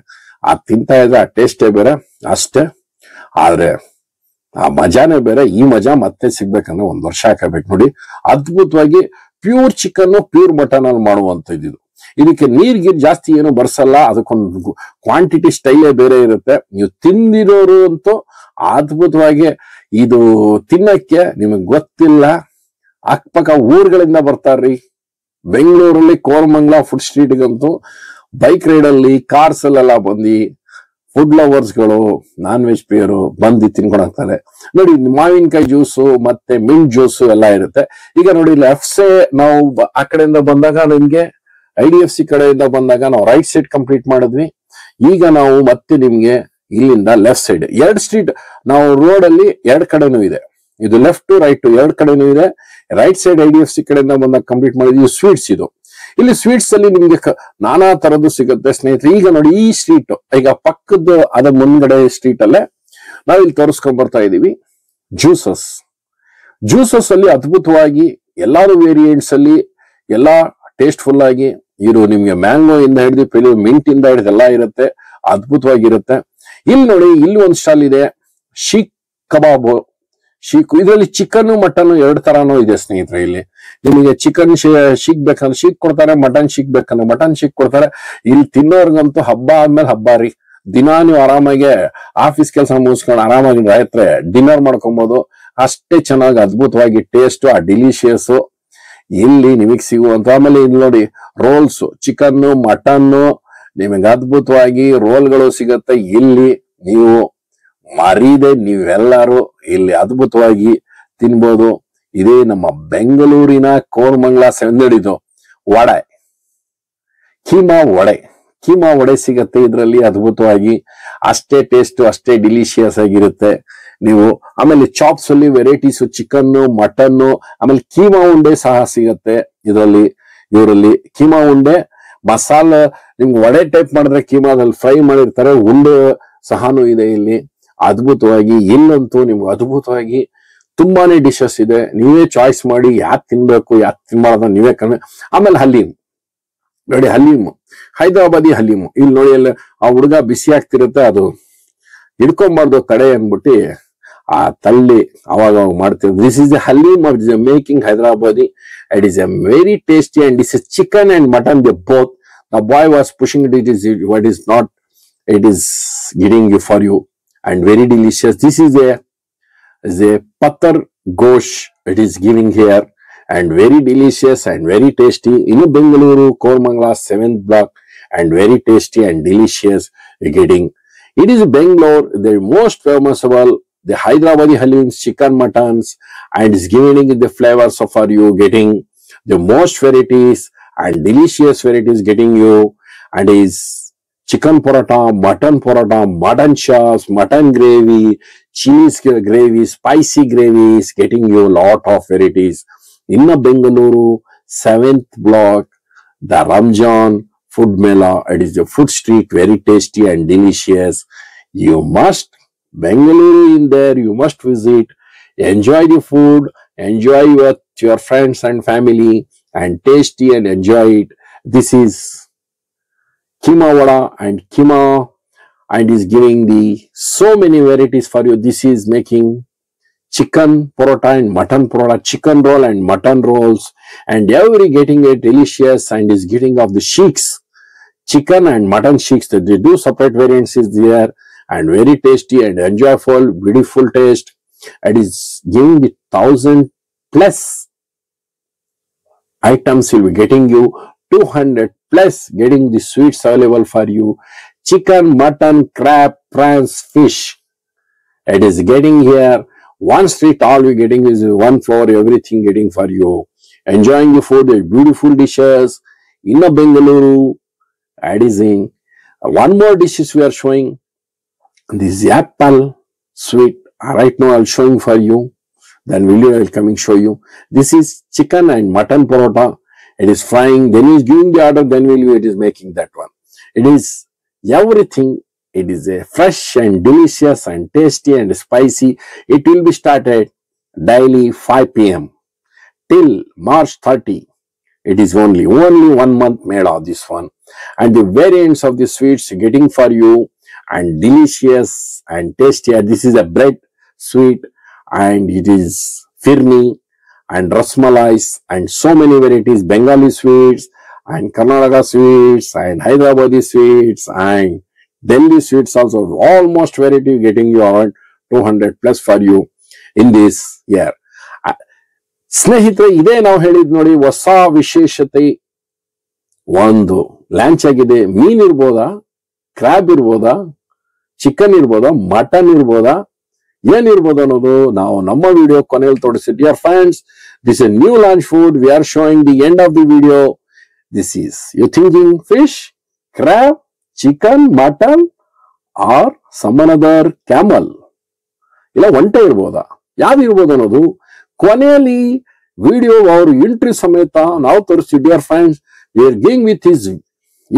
ತಿಂತಾ ಇದ್ರೆ ಆ ಟೇಸ್ಟೇ ಬೇರೆ ಅಷ್ಟೇ. ಆದ್ರೆ ಆ ಮಜಾನೇ ಬೇರೆ. ಈ ಮಜಾ ಮತ್ತೆ ಸಿಗ್ಬೇಕಂದ್ರೆ 1 ವರ್ಷ ಹಾಕಬೇಕು ನೋಡಿ. ಅದ್ಭುತವಾಗಿ ಪ್ಯೂರ್ ಚಿಕನ್, ಪ್ಯೂರ್ ಮಟನ್ ಅಲ್ಲಿ ಮಾಡುವಂತದ್ದು ಇದು. ಇದಕ್ಕೆ ನೀರ್ಗೀರ್ ಜಾಸ್ತಿ ಏನು ಬರ್ಸಲ್ಲ. ಅದಕ್ಕೊಂದು ಕ್ವಾಂಟಿಟಿ ಸ್ಟೈಲೇ ಬೇರೆ ಇರುತ್ತೆ. ನೀವು ತಿಂದಿರೋರು ಅಂತೂ ಅದ್ಭುತವಾಗಿ ಇದು ತಿನ್ನಕ್ಕೆ ನಿಮಗ್ ಗೊತ್ತಿಲ್ಲ. ಅಕ್ಕಪಕ್ಕ ಊರುಗಳಿಂದ ಬರ್ತಾರ್ರಿ. ಬೆಂಗಳೂರಲ್ಲಿ ಕೋರಮಂಗಲ ಫುಡ್ ಸ್ಟ್ರೀಟ್ಗಂತೂ ಬೈಕ್ ರೈಡ್ ಅಲ್ಲಿ, ಕಾರ್ಸ್ ಅಲ್ಲೆಲ್ಲ ಬಂದು ಫುಡ್ ಲವರ್ಸ್ ಗಳು, ನಾನ್ ವೆಜ್ ಪ್ರಿಯರು ಬಂದು ತಿನ್ಕೊಂಡು ಹೋಗ್ತಾರೆ ನೋಡಿ. ಮಾವಿನಕಾಯಿ ಜ್ಯೂಸು ಮತ್ತೆ ಮಿಂಟ್ ಜ್ಯೂಸು ಎಲ್ಲ ಇರುತ್ತೆ. ಈಗ ನೋಡಿ ಲೆಫ್ಟ್ ಸೈಡ್ ನಾವು ಆ ಕಡೆಯಿಂದ ಬಂದಾಗ ನಿಮ್ಗೆ IDFC ಕಡೆಯಿಂದ ಬಂದಾಗ ನಾವು ರೈಟ್ ಸೈಡ್ ಕಂಪ್ಲೀಟ್ ಮಾಡಿದ್ವಿ. ಈಗ ನಾವು ಮತ್ತೆ ನಿಮ್ಗೆ ಇಲ್ಲಿಂದ ಲೆಫ್ಟ್ ಸೈಡ್ 2 ಸ್ಟ್ರೀಟ್ ನಾವು ರೋಡ್ ಅಲ್ಲಿ 2 ಕಡೆನೂ ಇದೆ. ಇದು ಲೆಫ್ಟ್ ರೈಟ್ 2 ಕಡೆನೂ ಇದೆ. ರೈಟ್ ಸೈಡ್ IDFC ಕಡೆಯಿಂದ ಬಂದಾಗ ಕಂಪ್ಲೀಟ್ ಮಾಡಿದ್ವಿ. ಸ್ವೀಟ್ಸ್ ಇದು. ಇಲ್ಲಿ ಸ್ವೀಟ್ಸ್ ಅಲ್ಲಿ ನಿಮ್ಗೆ ನಾನಾ ತರದ್ದು ಸಿಗುತ್ತೆ ಸ್ನೇಹಿತರೆ. ಈಗ ನೋಡಿ ಈ ಸ್ಟ್ರೀಟ್, ಈಗ ಪಕ್ಕದ ಅದ ಮುಂದ್ಗಡೆ ಸ್ಟ್ರೀಟ್ ಅಲ್ಲೇ ನಾವಿಲ್ಲಿ ತೋರಿಸ್ಕೊಂಡ್ ಬರ್ತಾ ಇದೀವಿ. ಜ್ಯೂಸಸ್ ಅಲ್ಲಿ ಅದ್ಭುತವಾಗಿ ಎಲ್ಲಾರು ವೇರಿಯಂಟ್ಸ್ ಅಲ್ಲಿ ಎಲ್ಲಾ ಟೇಸ್ಟ್ಫುಲ್ ಆಗಿ ಇರು. ನಿಮ್ಗೆ ಮ್ಯಾಂಗೋ ಇಂದ ಹಿಡಿದು ಮಿಂಟ್ ಇಂದ ಹಿಡಿದು ಎಲ್ಲ ಇರುತ್ತೆ. ಅದ್ಭುತವಾಗಿರುತ್ತೆ. ಇಲ್ಲಿ ನೋಡಿ, ಇಲ್ಲಿ ಒಂದು ಸ್ಟಾಲ್ ಇದೆ, ಶೀಕ್ ಕಬಾಬ್. ಇದರಲ್ಲಿ ಚಿಕನ್ ಮಟನ್ 2 ತರಾನು ಇದೆ ಸ್ನೇಹಿತರೆ. ಇಲ್ಲಿ ನಿಮಗೆ ಚಿಕನ್ ಶೀಕ್ ಬೇಕಂದ್ರೆ ಶೀಕ್ ಕೊಡ್ತಾರೆ, ಮಟನ್ ಶೀಕ್ ಬೇಕಂದ್ರೆ ಮಟನ್ ಶೀಕ್ ಕೊಡ್ತಾರೆ. ಇಲ್ಲಿ ತಿನ್ನೋರ್ಗಂತೂ ಹಬ್ಬ ಆದ್ಮೇಲೆ ಹಬ್ಬ ರೀ. ದಿನ ನೀವು ಆರಾಮಾಗಿ ಆಫೀಸ್ ಕೆಲಸ ಮುಗಿಸ್ಕೊಂಡು ಆರಾಮಾಗಿ ರಾತ್ರಿ ಡಿನ್ನರ್ ಮಾಡ್ಕೊಬಹುದು. ಅಷ್ಟೇ ಚೆನ್ನಾಗಿ ಅದ್ಭುತವಾಗಿ ಟೇಸ್ಟ್, ಆ ಡಿಲಿಷಿಯಸ್ ಇಲ್ಲಿ ನಿಮಗ್ ಸಿಗುವಂತ. ಆಮೇಲೆ ಇಲ್ಲಿ ನೋಡಿ ರೋಲ್ಸ್, ಚಿಕನ್ ಮಟನ್ ನಿಮಗೆ ಅದ್ಭುತವಾಗಿ ರೋಲ್ಗಳು ಸಿಗತ್ತೆ. ಇಲ್ಲಿ ನೀವು ಮರೀದೆ ನೀವೆಲ್ಲರೂ ಇಲ್ಲಿ ಅದ್ಭುತವಾಗಿ ತಿನ್ಬೋದು. ಇದೇ ನಮ್ಮ ಬೆಂಗಳೂರಿನ ಕೋರಮಂಗಲ ಸೆಂದಡಿದು ವಡೆ, ಕೀಮಾ ವಡೆ ಸಿಗತ್ತೆ ಇದರಲ್ಲಿ. ಅದ್ಭುತವಾಗಿ ಅಷ್ಟೇ ಟೇಸ್ಟ್, ಅಷ್ಟೇ ಡಿಲಿಷಿಯಸ್ ಆಗಿರುತ್ತೆ. ನೀವು ಆಮೇಲೆ ಚಾಪ್ಸ್ ಅಲ್ಲಿ ವೆರೈಟೀಸ್, ಚಿಕನ್ ಮಟನ್, ಆಮೇಲೆ ಕೀಮಾ ಉಂಡೆ ಸಹ ಸಿಗತ್ತೆ ಇವರಲ್ಲಿ ಕೀಮಾ ಉಂಡೆ ಮಸಾಲ. ನಿಮ್ಗೆ ವಡೆ ಟೈಪ್ ಮಾಡಿದ್ರೆ ಕೀಮಾದಲ್ಲಿ ಫ್ರೈ ಮಾಡಿರ್ತಾರೆ. ಉಂಡೆ ಸಹನೂ ಇದೆ ಇಲ್ಲಿ. ಅದ್ಭುತವಾಗಿ ಇಲ್ಲಂತೂ ನಿಮ್ಗೆ ಅದ್ಭುತವಾಗಿ ತುಂಬಾನೇ ಡಿಶಸ್ ಇದೆ. ನೀವೇ ಚಾಯ್ಸ್ ಮಾಡಿ ಯಾಕೆ ತಿನ್ಬೇಕು ಯಾಕೆ ತಿನ್ಬಾರ್ದು ನೀವೇ ಆಮೇಲೆ ಹಲೀಮ್ ನೋಡಿ, ಹೈದರಾಬಾದಿ ಹಲೀಮು. ಇಲ್ಲಿ ನೋಡಿ, ಎಲ್ಲ ಆ ಹುಡುಗ ಬಿಸಿ ಆಗ್ತಿರುತ್ತೆ, ಅದು ಹಿಡ್ಕೊಂಬಾರ್ದು ತಡೆ ಅನ್ಬಿಟ್ಟು ಆ ತಳ್ಳಿ ಅವಾಗ ಮಾಡ್ತೀವಿ. This is the haleem of making Hyderabadi. It is a very tasty and this is chicken and mutton, they both. The boy was pushing it is what is not, it is getting you for you and very delicious. This is a patar gosh it is giving here and very delicious and very tasty in Bengaluru Koramangala 7th block and very tasty and delicious getting. It is Bangalore, the most famous the Hyderabadi Haleems, chicken muttons, and is giving the flavors of are you getting the most varieties and delicious varieties getting you, and is chicken paratha, mutton chops, mutton gravy, cheese gravy, spicy gravies getting you lot of varieties. In the Bengaluru 7th block, the Ramjan Food Mela, it is the food street, very tasty and delicious. You must Bengaluru in there, you must visit, enjoy the food, enjoy with your friends and family and tasty and enjoy it. This is Keema Vada and Keema and is giving the so many varieties for you. This is making chicken paratha and mutton paratha, chicken roll and mutton rolls, and every getting it delicious and is getting of the sheiks, chicken and mutton sheiks. They do separate variants is there and very tasty and enjoyable, beautiful taste. It is giving the 1000+ items. Will be getting you 200+ getting the sweets available for you. Chicken, mutton, crab, prawns, fish. It is getting here. One street, all we getting is one floor, everything getting for you. Enjoying the food, the beautiful dishes in the Bengaluru adding one more dishes we are showing. This is apple sweet. Right now I'll showing for you. Then video will coming show you. This is chicken and mutton parota. It is frying. Then he is giving the order. Then it is making that one. It is everything. It is a fresh and delicious and tasty and spicy. It will be started daily 5 p.m. till March 30. It is only 1 month made of this one. And the variants of the sweets getting for you and delicious and tasty. This is a bread sweet and it is firni and rasmalais and so many varieties. Bengali sweets and Karnataka sweets and Hyderabadi sweets and Delhi sweets also. Almost variety getting you around 200 plus for you in this year. ಸ್ನೇಹಿತರೆ, ಇದೇ ನಾವು ಹೇಳಿದ್ ನೋಡಿ, ಹೊಸ ವಿಶೇಷತೆ ಒಂದು launch ಆಗಿದೆ. ಮೀನ್ ಇರ್ಬೋದಾ, ಕ್ರಾಬ್ ಇರ್ಬೋದಾ, ಚಿಕನ್ ಇರ್ಬೋದಾ, ಮಟನ್ ಇರ್ಬೋದಾ, ಏನಿರ್ಬೋದು ಅನ್ನೋದು ನಾವು ನಮ್ಮ ವಿಡಿಯೋ ಕೊನೆಯಲ್ಲಿ ತೋರಿಸಿ. Dear friends, this a new launch food. We are showing the end of the video. This is you thinking fish, crab, chicken, mutton are some another camel, ಇಲ್ಲ ಒಂಟೆ ಇರ್ಬೋದಾ, ಯಾವ್ದು ಇರ್ಬೋದು ಅನ್ನೋದು ಕೊನೆಯಲ್ಲಿ ವಿಡಿಯೋ ಅವರು ಇಂಟರ್ವ್ಯೂ ಸಮೇತ ನಾವು ತೋರಿಸ್ತೀವಿ. Dear friends, we are giving with his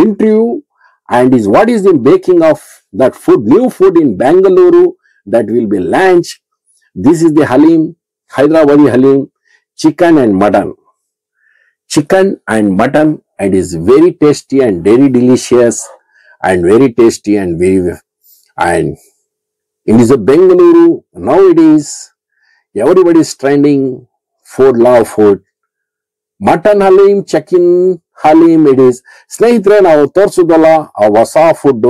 interview and is what is the making of that food, new food in Bangalore that will be launched. This is the halim, Hyderabadi halim, chicken and mutton. Chicken and mutton, and is very tasty and very delicious and very tasty and very, and it is a Bangalore. Now it is, everybody is trending food, love food. Mutton halim, chicken halim, it is. ಸ್ನೇಹಿತರೆ, ನಾವು ತೋರಿಸೋದಲ್ಲ ಆ ಹೊಸ food.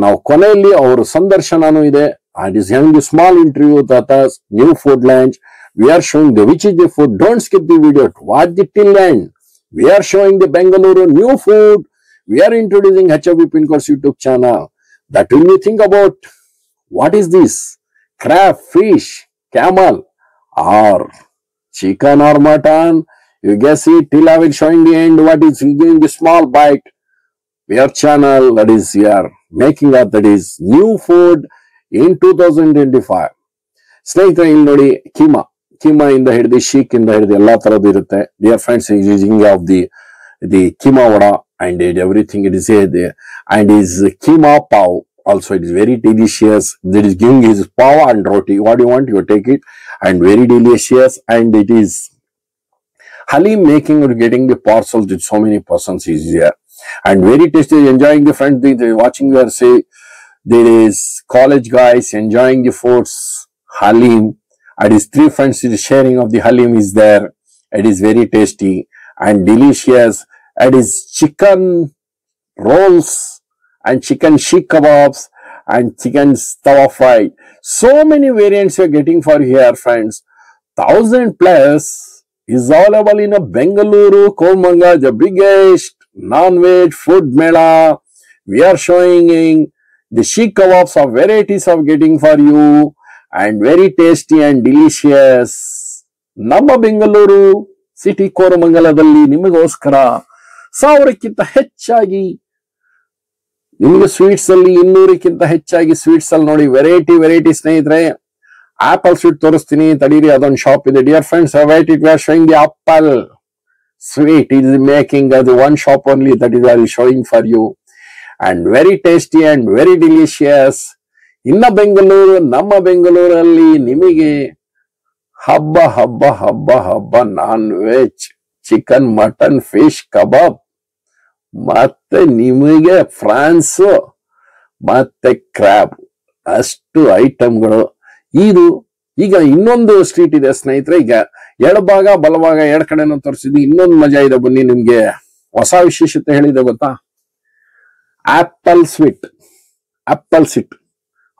ನಾವು ಕೊನೆಯಲ್ಲಿ ಅವರ ಸಂದರ್ಶನನೂ ಇದೆ. And is having a small interview that is new food launch. We are showing the which is the food. Don't skip the video. Watch it till end. We are showing the Bangalore new food. We are introducing HFB Pin Codes YouTube channel. That will you think about what is this? Crab, fish, camel, or chicken or mutton? You guess it till I will showing the end. What is giving the small bite? We are channel that is we are making up that is new food in 2025. ಸ್ನೇಹಿತರೆ, ಇಲ್ಲಿ ನೋಡಿ, ಕೀಮಾ ಇಂದ ಹಿಡಿದು ಶೀಕ್ ಇಂದ ಹಿಡಿದು ಎಲ್ಲಾ ತರದ್ದು ಇರುತ್ತೆ. Dear friends, using of the keema vada and everything it is there, and is keema pav also. It is very delicious. That is giving his pav and roti. What you want, you take it, and very delicious. And it is halim making or getting the parcels with so many persons is here, and very tasty. Enjoying the friends, they watching there say there is college guys enjoying the foods halim, and his three friends is sharing of the halim is there. It is very tasty and delicious. It is chicken rolls and chicken sheikh kebabs and chicken tawa fry. So many variants you are getting for here, friends. 1,000 plus is available in a Bengaluru, Komanga, the biggest non-veg food mela. We are showing the sheikh kebabs of varieties of getting for you, and very tasty and delicious. Namma Bengaluru city Koromangaladalli ನಿಮಗೋಸ್ಕರ 1000ಕ್ಕಿಂತ ಹೆಚ್ಚಾಗಿ ನಿಮಗೆ sweets ಅಲ್ಲಿ 200ಕ್ಕಿಂತ ಹೆಚ್ಚಾಗಿ sweets ಅಲ್ಲಿ ನೋಡಿ variety ಸ್ನೇಹಿತರೆ. Apple sweet ತೋರಿಸ್ತೀನಿ ತಡೀರಿ, ಅದೊಂದು ಶಾಪ್ ಇದೆ. Dear friends, wait, it was showing the apple sweet. It is making the one shop only that is I will showing for you, and very tasty and very delicious. ಇನ್ನ ಬೆಂಗಳೂರು, ನಮ್ಮ ಬೆಂಗಳೂರಲ್ಲಿ ನಿಮಗೆ ಹಬ್ಬ non veg chicken, mutton, fish, ಕಬಾಬ್, ಮತ್ತೆ ನಿಮಗೆ France ಮತ್ತೆ crab, ಅಷ್ಟು ಐಟಮ್ಗಳು. ಇದು ಈಗ ಇನ್ನೊಂದು ಸ್ಟ್ರೀಟ್ ಇದೆ ಸ್ನೇಹಿತರೆ. ಈಗ ಎಡಭಾಗ ಬಲಭಾಗ ಎರಡ್ ಕಡೆನೂ ತೋರಿಸಿದ್ವಿ. ಇನ್ನೊಂದು ಮಜಾ ಇದೆ, ಬನ್ನಿ ನಿಮ್ಗೆ ಹೊಸ ವಿಶೇಷತೆ ಹೇಳಿದೆ ಗೊತ್ತಾ? Apple sweet.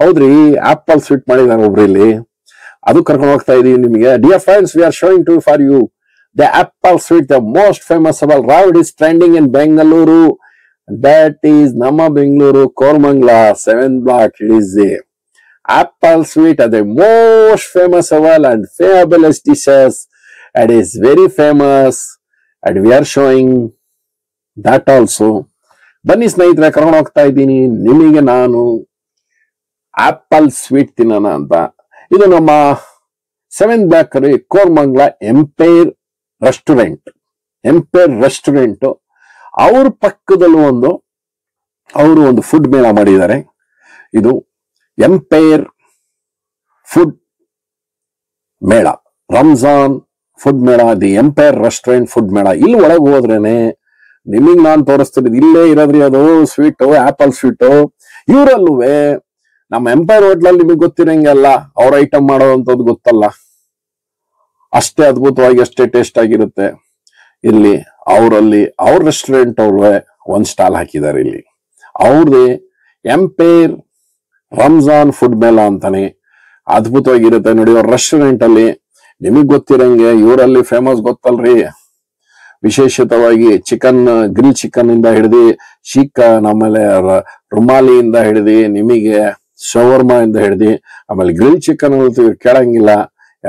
ಹೌದ್ರಿ, ಆಪಲ್ ಸ್ವೀಟ್ ಮಾಡಿದಾರೆ ಒಬ್ರು ಇಲ್ಲಿ, ಅದು ಕರ್ಕೊಂಡು ಹೋಗ್ತಾ ಇದೀವಿ ನಿಮಗೆ. Dear friends, we are showing to for you the apple sweet, the most famous of all. Now it is trending in Bengaluru. That is Namma Bengaluru, Kormangla, 7th block. It is the apple sweet, the most famous of all and fabulous dishes. It is very famous, and we are showing that also. ಬನ್ನಿ ಸ್ನೇಹಿತರೆ, ಕರ್ಕೊಂಡು ಹೋಗ್ತಾ ಇದ್ದೀನಿ ನಿಮಗೆ ನಾನು apple sweet ತಿನ್ನೋಣ ಅಂತ. ಇದು ನಮ್ಮ 7 ಬೇಕರಿ ಕೋರ್ಮಂಗ್ಲ ಎಂಪೈರ್ ರೆಸ್ಟೋರೆಂಟ್. ಅವ್ರ ಪಕ್ಕದಲ್ಲೂ ಅವರು ಒಂದು ಫುಡ್ ಮೇಳ ಮಾಡಿದ್ದಾರೆ. ಇದು ಎಂಪೈರ್ ಫುಡ್ ಮೇಳ, ರಂಜಾನ್ ಫುಡ್ ಮೇಳ, ದಿ ಎಂಪೈರ್ ರೆಸ್ಟೋರೆಂಟ್ ಫುಡ್ ಮೇಳ. ಇಲ್ಲಿ ಒಳಗೆ ಹೋದ್ರೇನೆ ನಿಮಗ್ ನಾನು ತೋರಿಸ್ತಿರೋದು ಇಲ್ಲೇ ಇರೋದ್ರಿ ಅದು ಸ್ವೀಟು, ಆಪಲ್ ಸ್ವೀಟು. ಇವರಲ್ಲೂ ನಮ್ಮ ಎಂಪೈರ್ ಹೋಟ್ಲಲ್ಲಿ ನಿಮಗೆ ಗೊತ್ತಿರಂಗೆಲ್ಲ ಅವ್ರ ಐಟಮ್ ಮಾಡೋದಂಥದ್ದು ಗೊತ್ತಲ್ಲ, ಅಷ್ಟೇ ಅದ್ಭುತವಾಗಿ ಅಷ್ಟೇ ಟೇಸ್ಟ್ ಆಗಿರುತ್ತೆ. ಇಲ್ಲಿ ಅವರಲ್ಲಿ ಅವ್ರ ರೆಸ್ಟೋರೆಂಟ್ ಅವ್ರೇ ಒಂದ್ ಸ್ಟಾಲ್ ಹಾಕಿದ್ದಾರೆ. ಇಲ್ಲಿ ಅವ್ರದೇ ಎಂಪೈರ್ ರಂಜಾನ್ ಫುಡ್ ಮೇಳ ಅಂತಾನೆ ಅದ್ಭುತವಾಗಿರುತ್ತೆ ನೋಡಿ. ಅವ್ರ ರೆಸ್ಟೋರೆಂಟ್ ಅಲ್ಲಿ ನಿಮಗ್ ಗೊತ್ತಿರಂಗೆ ಇವರಲ್ಲಿ ಫೇಮಸ್ ಗೊತ್ತಲ್ರಿ, ವಿಶೇಷತವಾಗಿ ಚಿಕನ್, ಗ್ರಿಲ್ ಚಿಕನ್ ಇಂದ ಹಿಡಿದು ಚಿಕನ್, ಆಮೇಲೆ ರುಮಾಲಿಯಿಂದ ಹಿಡಿದು ನಿಮಗೆ ಶವರ್ಮಾ ಇಂದ ಹಿಡಿದು, ಆಮೇಲೆ ಗ್ರಿಲ್ ಚಿಕನ್ ಕೇಳಂಗಿಲ್ಲ.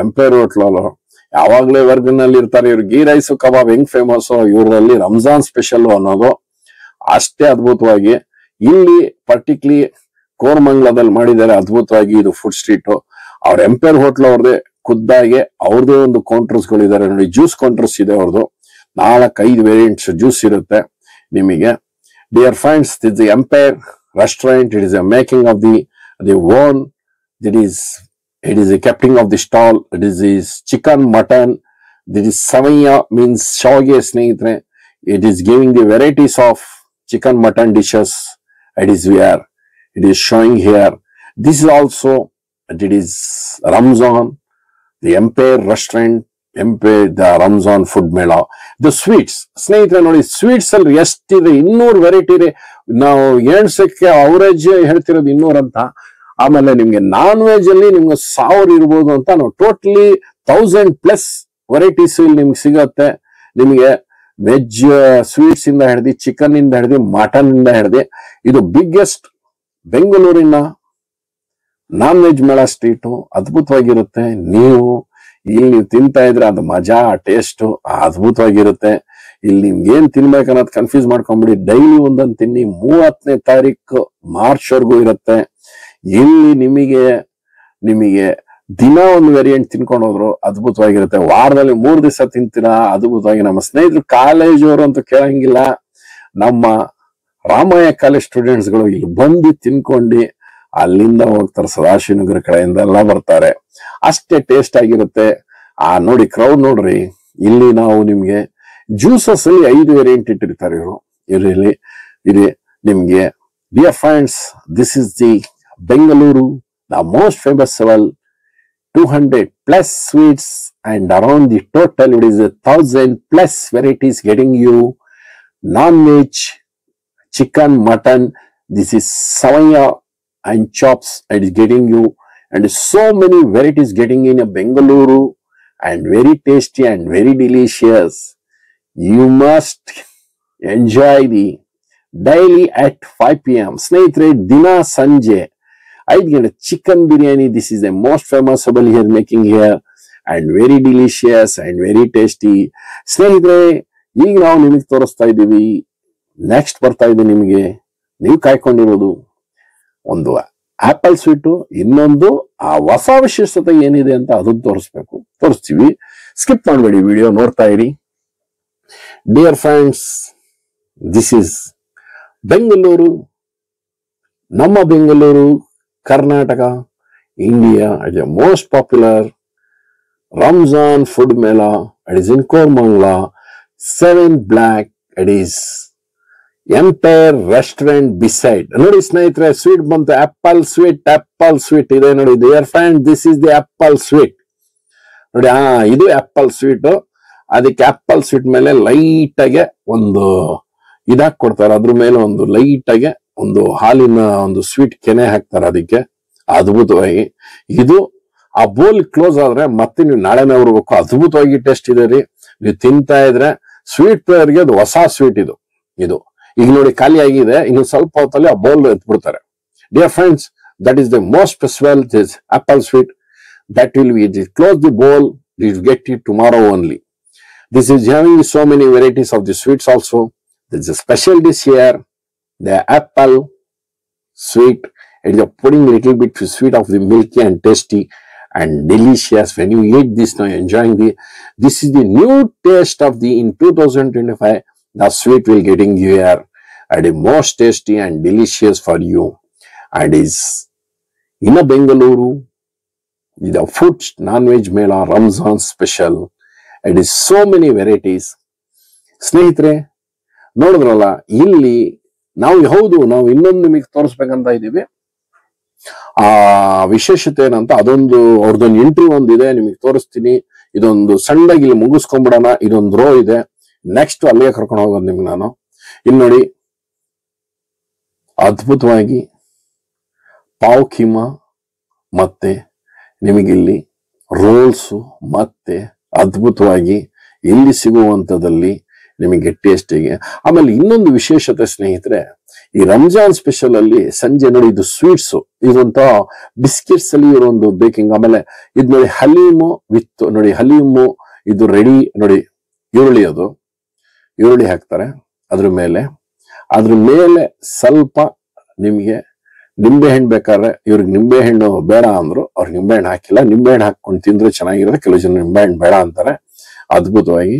ಎಂಪೈರ್ ಹೋಟ್ಲಲ್ಲಿ ಯಾವಾಗ್ಲೇ ವರ್ಗನಲ್ಲಿ ಇರ್ತಾರೆ. ಇವ್ರು ಗೀ ರೈಸ್ ಕಬಾಬ್ ಹೆಂಗ್ ಫೇಮಸ್, ಇವರಲ್ಲಿ ರಂಜಾನ್ ಸ್ಪೆಷಲ್ ಅನ್ನೋದು ಅಷ್ಟೇ ಅದ್ಭುತವಾಗಿ ಇಲ್ಲಿ ಪರ್ಟಿಕ್ಯುಲಿ ಕೋರಮಂಗ್ಲದಲ್ಲಿ ಮಾಡಿದ್ದಾರೆ ಅದ್ಭುತವಾಗಿ. ಇದು ಫುಡ್ ಸ್ಟ್ರೀಟ್. ಅವ್ರ ಎಂಪೈರ್ ಹೋಟ್ಲ್ ಅವ್ರದೇ ಖುದ್ದಾಗಿ ಅವ್ರದೇ ಒಂದು ಕೌಂಟರ್ಸ್ ಗಳಿದ್ದಾರೆ ನೋಡಿ. ಜ್ಯೂಸ್ ಕೌಂಟರ್ಸ್ ಇದೆ ಅವ್ರದ್ದು, 4-5 ವೇರಿಯಂಟ್ಸ್ ಜ್ಯೂಸ್ ಇರುತ್ತೆ ನಿಮಗೆ. Dear friends, this the empire restaurant. It is A making of the own. It is a captain of the stall. It is chicken, mutton. This is savaiya, means shawge snehitare. It is giving the varieties of chicken, mutton dishes. It is showing here. This is also, it is Ramzan, the Empire Restaurant, Empire, the Ramzan Food Mela. The sweets, ಸ್ನೇಹಿತರೆ ನೋಡಿ, sweets ಅಲ್ಲಿ ಎಷ್ಟಿದೆ, 200 variety ಇದೆ. ನಾವು ಎಣ್ಸಕ್ಕೆ average ಹೇಳ್ತಿರೋದು 200 ಅಂತ. ಆಮೇಲೆ ನಿಮ್ಗೆ ನಾನ್ ವೆಜ್ ಅಲ್ಲಿ ನಿಮ್ಗೆ 1000 ಇರ್ಬೋದು ಅಂತ. ನಾವು ಟೋಟಲಿ 1000+ ವೆರೈಟೀಸ್ ಇಲ್ಲಿ ನಿಮ್ಗೆ ಸಿಗತ್ತೆ. ನಿಮಗೆ ವೆಜ್ ಸ್ವೀಟ್ಸ್ ಇಂದ ಹಿಡಿದು, ಚಿಕನ್ ಇಂದ ಹಿಡಿದು, ಮಟನ್ ಇಂದ ಹಿಡಿದು. ಇದು ಬಿಗ್ಗೆಸ್ಟ್ ಬೆಂಗಳೂರಿನ ನಾನ್ ವೆಜ್ ಮೇಳ ಸ್ಟ್ರೀಟು. ಅದ್ಭುತವಾಗಿರುತ್ತೆ. ನೀವು ಇಲ್ಲಿ ತಿಂತಾ ಇದ್ರೆ ಅದು ಮಜಾ, ಟೇಸ್ಟ್ ಅದ್ಭುತವಾಗಿರುತ್ತೆ. ಇಲ್ಲಿ ನಿಮ್ಗೆ ಏನ್ ತಿನ್ಬೇಕನ್ನೋದು ಕನ್ಫ್ಯೂಸ್ ಮಾಡ್ಕೊಂಡ್ಬಿಡಿ. ಡೈಲಿ ಒಂದೊಂದು ತಿನ್ನಿ. 30ನೇ ತಾರೀಕು ಮಾರ್ಚ್ ವರ್ಗೂ ಇರುತ್ತೆ. ಇಲ್ಲಿ ನಿಮಗೆ ದಿನ ಒಂದು ವೇರಿಯಂಟ್ ತಿನ್ಕೊಂಡು ಹೋದ್ರು ಅದ್ಭುತವಾಗಿರುತ್ತೆ. ವಾರದಲ್ಲಿ 3 ದಿವಸ ತಿಂತೀರಾ ಅದ್ಭುತವಾಗಿ. ನಮ್ಮ ಸ್ನೇಹಿತರು ಕಾಲೇಜವರು ಅಂತೂ ಕೇಳಂಗಿಲ್ಲ. ನಮ್ಮ ರಾಮಯ್ಯ ಕಾಲೇಜ್ ಸ್ಟೂಡೆಂಟ್ಸ್ ಗಳು ಇಲ್ಲಿ ಬಂದು ತಿನ್ಕೊಂಡು ಅಲ್ಲಿಂದ ಹೋಗ್ತಾರೆ. ಸದಾಶಿವನಗರ ಕಡೆಯಿಂದ ಎಲ್ಲ ಬರ್ತಾರೆ. ಅಷ್ಟೇ ಟೇಸ್ಟ್ ಆಗಿರುತ್ತೆ. ನೋಡಿ ಕ್ರೌಡ್ ನೋಡ್ರಿ. ಇಲ್ಲಿ ನಾವು ನಿಮ್ಗೆ ಜ್ಯೂಸಸ್ ಅಲ್ಲಿ 5 ವೇರಿಯಂಟ್ ಇಟ್ಟಿರ್ತಾರೆ ಇವರು. ಇಲ್ಲಿ ನಿಮ್ಗೆ dear friends, this is the Bengaluru, the most famous 200+ sweets, and around the total it is 1000+ varieties getting you non-veg, chicken, mutton. This is savaiya and chops. It is getting you, and so many varieties getting in a Bengaluru, and very tasty and very delicious. You must enjoy the daily at 5 p.m. ಸ್ನೇಹಿತರೆ, ದಿನ ಸಂಜೆ 5 ಗಂಟೆ chicken biryani. This is the most famousable here making here, and very delicious and very tasty. ಸ್ನೇಹಿತರೆ, ಈಗ ನಾವು ನಿಮಗೆ ತೋರಿಸ್ತಾ ಇದ್ದೀವಿ. ನೆಕ್ಸ್ಟ್ ಬರ್ತಾ ಇದೆ ನಿಮಗೆ, ನೀವು ಕಾಯ್ಕೊಂಡಿರೋದು ಒಂದು ಆಪಲ್ ಸ್ವೀಟು, ಇನ್ನೊಂದು ಆ ಹೊಸ ವಿಶೇಷತೆ ಏನಿದೆ ಅಂತ ಅದನ್ನು ತೋರಿಸ್ತೀವಿ. ಸ್ಕಿಪ್ ಮಾಡಬೇಡಿ, ವಿಡಿಯೋ ನೋಡ್ತಾ ಇರಿ. Dear friends, this is Bengaluru, ನಮ್ಮ Bengaluru, Karnataka, India. It is the most popular Ramzan food mela. It is in Koramangala, 7 Black. It is Empire Restaurant beside. ನೋಡಿ ಸ್ನೇಹಿತರೆ, ಸ್ವೀಟ್ ಬಂತು. ಆಪಲ್ ಸ್ವೀಟ್ ಇದೆ ನೋಡಿ. Dear friend, this is the apple sweet ನೋಡಿ. ಇದು apple sweet. ಅದಕ್ಕೆ apple sweet ಮೇಲೆ light ಆಗಿ ಒಂದು ಇದಾಕ್ ಕೊಡ್ತಾರೆ. ಅದ್ರ ಮೇಲೆ ಒಂದು ಲೈಟ್ ಆಗಿ ಒಂದು ಹಾಲಿನ ಒಂದು ಸ್ವೀಟ್ ಕೆನೆ ಹಾಕ್ತಾರೆ ಅದಕ್ಕೆ, ಅದ್ಭುತವಾಗಿ. ಇದು ಆ ಬೋಲ್ ಕ್ಲೋಸ್ ಆದ್ರೆ ಮತ್ತೆ ನೀವು ನಾಳೆನೇ ಬರ್ಬೇಕು. ಅದ್ಭುತವಾಗಿ ಟೇಸ್ಟ್ ಇದೆ ರೀ. ನೀವು ತಿಂತಾ ಇದ್ರೆ ಸ್ವೀಟ್ ಪ್ಲೇಯರ್ಗೆ ಅದು ಹೊಸ ಸ್ವೀಟ್ ಇದು. ಈಗ ನೋಡಿ ಖಾಲಿ ಆಗಿದೆ. ಇನ್ನು ಸ್ವಲ್ಪ ಹೊತ್ತಲ್ಲಿ ಆ ಬೋಲ್ ಎತ್ಬಿಡ್ತಾರೆ. Dear friends, that is the most special this apple sweet. That will be close the bowl. You get it tomorrow only. This is having so many varieties of the sweets also. There's a special dish here. the apple sweet. It is a putting a little bit sweet of the milky and tasty and delicious. When you eat this now, enjoying this is the new taste of the in 2025. The sweet will getting here and the most tasty and delicious for you, and is in a Bengaluru. The food non-veg mela Ramzan special. It is so many varieties. ಸ್ನೇಹಿತರೆ ನೋಡಿದ್ರಲ್ಲ, ಇಲ್ಲಿ ನಾವು ಇನ್ನೊಂದು ನಿಮಗೆ ತೋರಿಸ್ಬೇಕಂತ ಇದ್ದೀವಿ. ಆ ವಿಶೇಷತೆ ಏನಂತ ಅದೊಂದು ಅವ್ರದೊಂದು ಎಂಟ್ರಿ ಒಂದಿದೆ, ನಿಮಗೆ ತೋರಿಸ್ತೀನಿ. ಇದೊಂದು ಸಣ್ಣದಾಗಿ ಇಲ್ಲಿ ಮುಗಿಸ್ಕೊಂಡ್ಬಿಡೋಣ. ಇದೊಂದು ರೋ ಇದೆ, ನೆಕ್ಸ್ಟ್ ಅಲ್ಲಿಗೆ ಕರ್ಕೊಂಡು ಹೋಗೋದು ನಿಮ್ಗೆ ನಾನು. ಇಲ್ಲಿ ನೋಡಿ, ಅದ್ಭುತವಾಗಿ ಪಾವ್ ಕೀಮಾ ಮತ್ತೆ ನಿಮಗಿಲ್ಲಿ ರೋಲ್ಸು ಮತ್ತೆ ಅದ್ಭುತವಾಗಿ ಇಲ್ಲಿ ಸಿಗುವಂಥದ್ದಲ್ಲಿ ನಿಮಗೆ ಟೇಸ್ಟಿಗೆ. ಆಮೇಲೆ ಇನ್ನೊಂದು ವಿಶೇಷತೆ ಸ್ನೇಹಿತರೆ, ಈ ರಂಜಾನ್ ಸ್ಪೆಷಲ್ ಅಲ್ಲಿ ಸಂಜೆ ನೋಡಿ ಇದು ಸ್ವೀಟ್ಸ್, ಇದಂತ ಬಿಸ್ಕೆಟ್ಸ್ ಅಲ್ಲಿ ಇರೋಂದು ಬೇಕಿಂಗ್. ಆಮೇಲೆ ಇದು ನೋಡಿ ಹಲೀಮು ವಿತ್ ನೋಡಿ ಹಲೀಮು ಇದು ರೆಡಿ ನೋಡಿ. ಈರುಳ್ಳಿ ಹಾಕ್ತಾರೆ ಅದ್ರ ಮೇಲೆ ಸ್ವಲ್ಪ ನಿಮ್ಗೆ ನಿಂಬೆ ಹಣ್ಣು ಬೇಕಾದ್ರೆ, ಇವ್ರಿಗೆ ನಿಂಬೆ ಹಣ್ಣು ಬೇಡ ಅಂದ್ರು, ಅವ್ರಿಗೆ ನಿಂಬೆ ಹಣ್ಣು ಹಾಕಿಲ್ಲ. ನಿಂಬೆ ಹಣ್ಣು ಹಾಕೊಂಡು ತಿಂದ್ರೆ ಚೆನ್ನಾಗಿರುತ್ತೆ, ಕೆಲವು ಜನ ನಿಂಬೆ ಹಣ್ಣು ಬೇಡ ಅಂತಾರೆ. ಅದ್ಭುತವಾಗಿ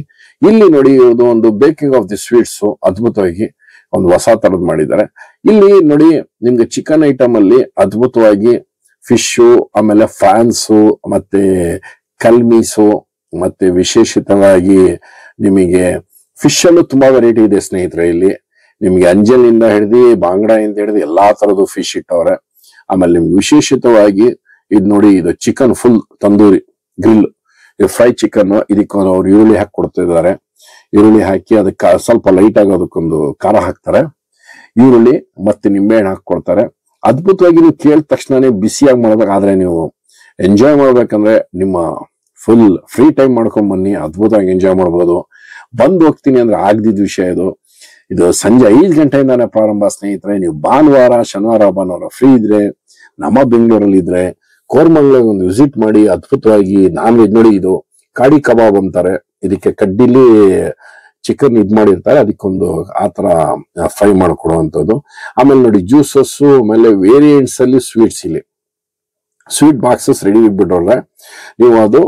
ಇಲ್ಲಿ ನೋಡಿ ಇದು ಒಂದು ಬೇಕಿಂಗ್ ಆಫ್ ದಿ ಸ್ವೀಟ್ಸ್ ಅದ್ಭುತವಾಗಿ ಒಂದು ಹೊಸ ತರದ್ ಮಾಡಿದ್ದಾರೆ. ಇಲ್ಲಿ ನೋಡಿ ನಿಮ್ಗೆ ಚಿಕನ್ ಐಟಮ್ ಅಲ್ಲಿ ಅದ್ಭುತವಾಗಿ ಫಿಶು, ಆಮೇಲೆ ಫ್ರಾನ್ಸು ಮತ್ತೆ ಕಲ್ಮೀಸು, ಮತ್ತೆ ವಿಶೇಷಿತವಾಗಿ ನಿಮಗೆ ಫಿಶ್ ಅಲ್ಲೂ ತುಂಬಾ ವೆರೈಟಿ ಇದೆ ಸ್ನೇಹಿತರೆ. ಇಲ್ಲಿ ನಿಮ್ಗೆ ಅಂಜಲಿಂದ ಹಿಡಿದು ಬಾಂಗ್ಡಾಯಿಂದ ಹಿಡಿದು ಎಲ್ಲಾ ತರದ್ದು ಫಿಶ್ ಇಟ್ಟವ್ರೆ. ಆಮೇಲೆ ನಿಮ್ಗೆ ವಿಶೇಷಿತವಾಗಿ ಇದು ನೋಡಿ, ಇದು ಚಿಕನ್ ಫುಲ್ ತಂದೂರಿ ಗ್ರಿಲ್, ಇದು ಫ್ರೈ ಚಿಕನ್. ಇದಕ್ಕೆ ಅವ್ರು ಈರುಳ್ಳಿ ಹಾಕಿ ಕೊಡ್ತಿದ್ದಾರೆ. ಈರುಳ್ಳಿ ಹಾಕಿ ಅದಕ್ಕೆ ಸ್ವಲ್ಪ ಲೈಟ್ ಆಗಿ ಅದಕ್ಕೊಂದು ಖಾರ ಹಾಕ್ತಾರೆ, ಈರುಳ್ಳಿ ಮತ್ತೆ ನಿಂಬೆಹಣ್ಣು ಹಾಕೊಡ್ತಾರೆ. ಅದ್ಭುತವಾಗಿ ನೀವು ಕೇಳಿದ ತಕ್ಷಣನೇ ಬಿಸಿಯಾಗಿ ಮಾಡ್ಬೇಕಾದ್ರೆ, ನೀವು ಎಂಜಾಯ್ ಮಾಡ್ಬೇಕಂದ್ರೆ ನಿಮ್ಮ ಫುಲ್ ಫ್ರೀ ಟೈಮ್ ಮಾಡ್ಕೊಂಡ್ ಬನ್ನಿ, ಅದ್ಭುತವಾಗಿ ಎಂಜಾಯ್ ಮಾಡ್ಬೋದು. ಬಂದು ಹೋಗ್ತೀನಿ ಅಂದ್ರೆ ಆಗದಿದ್ದ ವಿಷಯ ಇದು ಸಂಜೆ 5 ಗಂಟೆಯಿಂದಾನೇ ಪ್ರಾರಂಭ ಸ್ನೇಹಿತರೆ. ನೀವು ಭಾನುವಾರ, ಶನಿವಾರ, ಭಾನುವಾರ ಫ್ರೀ ಇದ್ರೆ, ನಮ್ಮ ಬೆಂಗಳೂರಲ್ಲಿ ಇದ್ರೆ ಕೋರಮಂಗಲಕ್ಕೆ ಒಂದು ವಿಸಿಟ್ ಮಾಡಿ. ಅದ್ಭುತವಾಗಿ ನಾನ್ ವೆಜ್ ನೋಡಿ, ಇದು ಕಾಡಿ ಕಬಾಬ್ ಅಂತಾರೆ. ಇದಕ್ಕೆ ಕಡ್ಡಿಲಿ ಚಿಕನ್ ಮಾಡಿರ್ತಾರೆ, ಅದಕ್ಕೊಂದು ಆತರ ಫ್ರೈ ಮಾಡ್ಕೊಡುವಂಥದ್ದು. ಆಮೇಲೆ ನೋಡಿ ಜ್ಯೂಸಸ್, ಆಮೇಲೆ ವೇರಿಯಂಟ್ಸ್ ಅಲ್ಲಿ ಸ್ವೀಟ್ಸ್, ಇಲ್ಲಿ ಸ್ವೀಟ್ ಬಾಕ್ಸಸ್ ರೆಡಿ ಇಟ್ಬಿಟ್ಟವ್ರೆ. ನೀವು ಅದು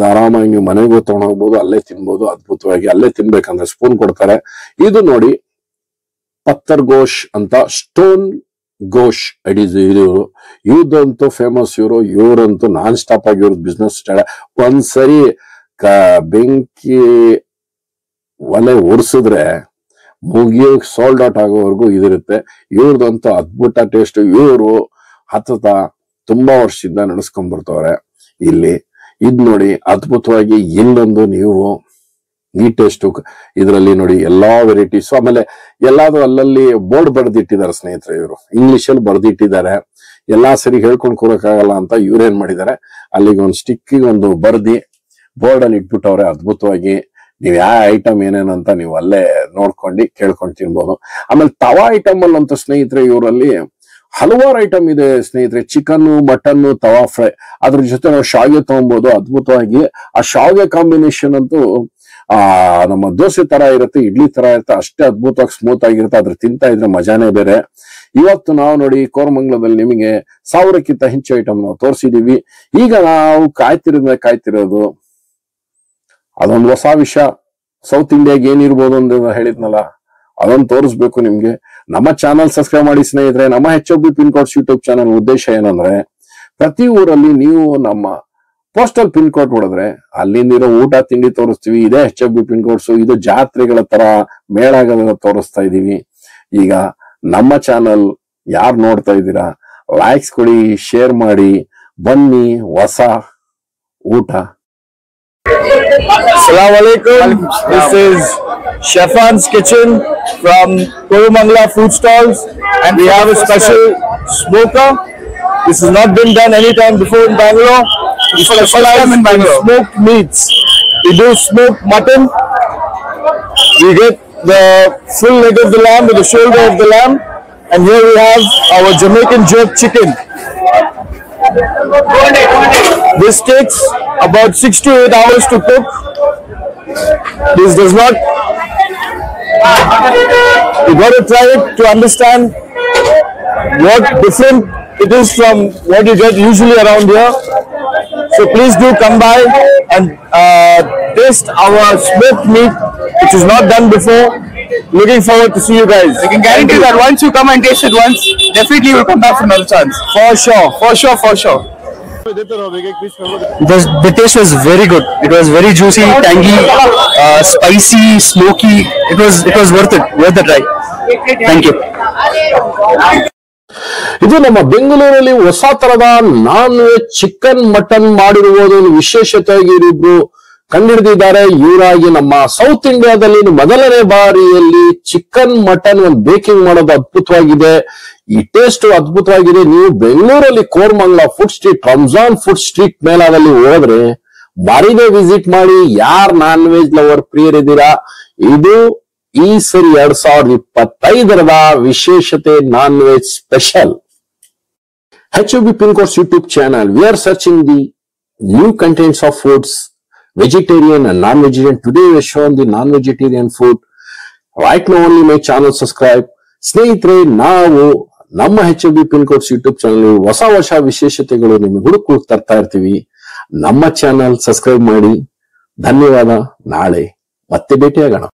ಆರಾಮಾಗಿ ನೀವು ಮನೆಗೂ ತಗೊಂಡೋಗ್ಬೋದು, ಅಲ್ಲೇ ತಿನ್ಬೋದು. ಅದ್ಭುತವಾಗಿ ಅಲ್ಲೇ ತಿನ್ಬೇಕಂದ್ರೆ ಸ್ಪೂನ್ ಕೊಡ್ತಾರೆ. ಇದು ನೋಡಿ ಪತ್ತರ್ ಗೋಶ್ ಅಂತ, ಸ್ಟೋನ್ ಗೋಶ್ ಇವ್ರದಂತೂ ಫೇಮಸ್. ಇವರಂತೂ ನಾನ್ ಸ್ಟಾಪ್ ಆಗಿ ಇವ್ರದ್ದು ಬಿಸ್ನೆಸ್ ಸ್ಟಾರ್ಟ್. ಒಂದ್ಸರಿ ಬೆಂಕಿ ಒಲೆ ಉರ್ಸಿದ್ರೆ ಮುಗಿಯೋಕ್ ಸೋಲ್ಡ್ ಔಟ್ ಆಗೋವರೆಗೂ ಇದಿರುತ್ತೆ. ಇವ್ರದಂತೂ ಅದ್ಭುತ ಟೇಸ್ಟ್. ಇವರು ತುಂಬಾ ವರ್ಷದಿಂದ ನಡೆಸ್ಕೊಂಡ್ ಬರ್ತವ್ರೆ. ಇಲ್ಲಿ ಇದ್ ನೋಡಿ ಅದ್ಭುತವಾಗಿ ಇಲ್ಲೊಂದು ನೀವು ಈ ಟೇಸ್ಟ್ ಇದರಲ್ಲಿ ನೋಡಿ ಎಲ್ಲಾ ವೆರೈಟೀಸ್. ಆಮೇಲೆ ಎಲ್ಲಾದ್ರೂ ಅಲ್ಲಲ್ಲಿ ಬೋರ್ಡ್ ಬರೆದಿಟ್ಟಿದ್ದಾರೆ ಸ್ನೇಹಿತರೆ. ಇವರು ಇಂಗ್ಲಿಷ್ ಅಲ್ಲಿ ಬರೆದಿಟ್ಟಿದ್ದಾರೆ. ಎಲ್ಲಾ ಸರಿ ಹೇಳ್ಕೊಂಡ್ ಕೂರಕ್ಕಾಗಲ್ಲ ಅಂತ ಇವ್ರೇನ್ ಮಾಡಿದ್ದಾರೆ, ಅಲ್ಲಿಗೆ ಒಂದು ಸ್ಟಿಕ್ಕಿಗೆ ಒಂದು ಬರ್ದಿ ಬೋರ್ಡ್ ಅಲ್ಲಿ ಇಟ್ಬಿಟ್ಟವ್ರೆ. ಅದ್ಭುತವಾಗಿ ನೀವ್ ಯಾವ ಐಟಮ್ ಏನೇನಂತ ನೀವು ಅಲ್ಲೇ ನೋಡ್ಕೊಂಡು ಕೇಳ್ಕೊಂಡು ತಿನ್ಬೋದು. ಆಮೇಲೆ ತವಾ ಐಟಮ್ ಅಲ್ಲಿ ಅಂತ ಸ್ನೇಹಿತರೆ ಇವರಲ್ಲಿ ಹಲವಾರು ಐಟಮ್ ಇದೆ ಸ್ನೇಹಿತರೆ. ಚಿಕನ್, ಮಟನ್, ತವಾ ಫ್ರೈ, ಅದ್ರ ಜೊತೆ ನಾವು ಶಾವಿಗೆ ತಗೊಬಹುದು. ಅದ್ಭುತವಾಗಿ ಆ ಶಾವಿಗೆ ಕಾಂಬಿನೇಷನ್ ಅಂತೂ ನಮ್ಮ ದೋಸೆ ತರ ಇರುತ್ತೆ, ಇಡ್ಲಿ ತರ ಇರುತ್ತೆ, ಅಷ್ಟೇ ಅದ್ಭುತವಾಗಿ ಸ್ಮೂತ್ ಆಗಿರುತ್ತೆ. ಅದ್ರ ತಿಂತಾ ಇದ್ರೆ ಮಜಾನೇ ಬೇರೆ. ಇವತ್ತು ನಾವು ನೋಡಿ ಕೋರಮಂಗಲದಲ್ಲಿ ನಿಮಗೆ 1000ಕ್ಕಿಂತ ಹೆಚ್ಚು ಐಟಮ್ ನಾವು ತೋರಿಸಿದೀವಿ. ಈಗ ನಾವು ಕಾಯ್ತಿರೋದು ಅದೊಂದು ಹೊಸ ವಿಷಯ. ಸೌತ್ ಇಂಡಿಯಾಗೆ ಏನಿರ್ಬೋದು ಅಂತ ಹೇಳಿದ್ನಲ್ಲ, ಅದೊಂದು ತೋರಿಸ್ಬೇಕು ನಿಮ್ಗೆ. ನಮ್ಮ ಚಾನಲ್ ಸಬ್ಸ್ಕ್ರೈಬ್ ಮಾಡಿ ಸ್ನೇಹಿತರೆ. ನಮ್ಮ HOB pin codes YouTube channel ಉದ್ದೇಶ ಏನಂದ್ರೆ, ಪ್ರತಿ ಊರಲ್ಲಿ ನೀವು ನಮ್ಮ ಪೋಸ್ಟಲ್ ಪಿನ್ ಕೋಡ್ ಹೊಡೆದ್ರೆ ಅಲ್ಲಿಂದಿರೋ ಊಟ ತಿಂಡಿ ತೋರಿಸ್ತೀವಿ. ಇದೇ HOB ಪಿನ್ ಕೋಡ್ಸ್. ಇದು ಜಾತ್ರೆಗಳ ತರ ಮೇಳಗಳ ತೋರಿಸ್ತಾ ಇದೀವಿ. ಈಗ ನಮ್ಮ ಚಾನಲ್ ಯಾರು ನೋಡ್ತಾ ಇದ್ದೀರಾ, ಲೈಕ್ಸ್ ಕೊಡಿ, ಶೇರ್ ಮಾಡಿ, ಬನ್ನಿ ಹೊಸ ಊಟ. Assalamu alaikum. This is Shefan's Kitchen from Koramangala Food Stalls, and we have a special smoker. This has not been done any time before in Bangalore. We specialize in smoked meats. We do smoked mutton. We get the full leg of the lamb with the shoulder of the lamb, and here we have our Jamaican jerk chicken. This takes about 6 to 8 hours to cook. This does not You got to try it to understand what different it is from what you get usually around here. So please do come by and taste our smoked meat, which is not done before. Looking forward to see you guys. I can guarantee that once you come and taste it once, definitely you will come back for another chance. For sure. For sure, for sure. The taste was very good. It was very juicy, tangy, spicy, smoky. It was worth the try. Thank you. ಇದು ನಮ್ಮ ಬೆಂಗಳೂರಲ್ಲಿ ಹೊಸ ತರದ ನಾನ್ veg chicken mutton ಮಾಡಿರುವುದು ವಿಶೇಷತೆಯಾಗಿ ಇವರಿಬ್ರು ಕಂಡುಹಿಡಿದಿದ್ದಾರೆ. ಇವರಾಗಿ ನಮ್ಮ south ಇಂಡಿಯಾದಲ್ಲಿ ಮೊದಲನೇ ಬಾರಿಯಲ್ಲಿ ಚಿಕನ್ ಮಟನ್ ಒಂದು ಬೇಕಿಂಗ್ ಮಾಡೋದು ಅದ್ಭುತವಾಗಿದೆ. ಈ ಟೇಸ್ಟ್ ಅದ್ಭುತವಾಗಿದೆ. ನೀವು ಬೆಂಗಳೂರಲ್ಲಿ Koramangala food street, Ramzan food street ಮೇಲಾದಲ್ಲಿ ಹೋದ್ರೆ ಬಾರಿನೇ ವಿಸಿಟ್ ಮಾಡಿ. ಯಾರ್ ನಾನ್ ವೆಜ್ ಲವರ್ ಪ್ರಿಯರಿದ್ದೀರಾ, ಇದು ಈ ಸರಿ 2025ರ ವಿಶೇಷತೆ non veg special. HOB Pin Codes YouTube channel. We are searching the new contents of foods, vegetarian and non-vegetarian. Today we are showing the non-vegetarian food. Right now only my channel subscribe. ಸ್ನೇಹಿತರೆ, ನಾವು ನಮ್ಮ HOB Pin Codes YouTube channel ಹೊಸ ವಿಶೇಷತೆಗಳು ನಿಮಗೆ ಹುಡುಕು ತರ್ತಾ ಇರ್ತೀವಿ. ನಮ್ಮ ಚಾನಲ್ ಸಬ್ಸ್ಕ್ರೈಬ್ ಮಾಡಿ. ಧನ್ಯವಾದ. ನಾಳೆ ಮತ್ತೆ ಭೇಟಿಯಾಗೋಣ.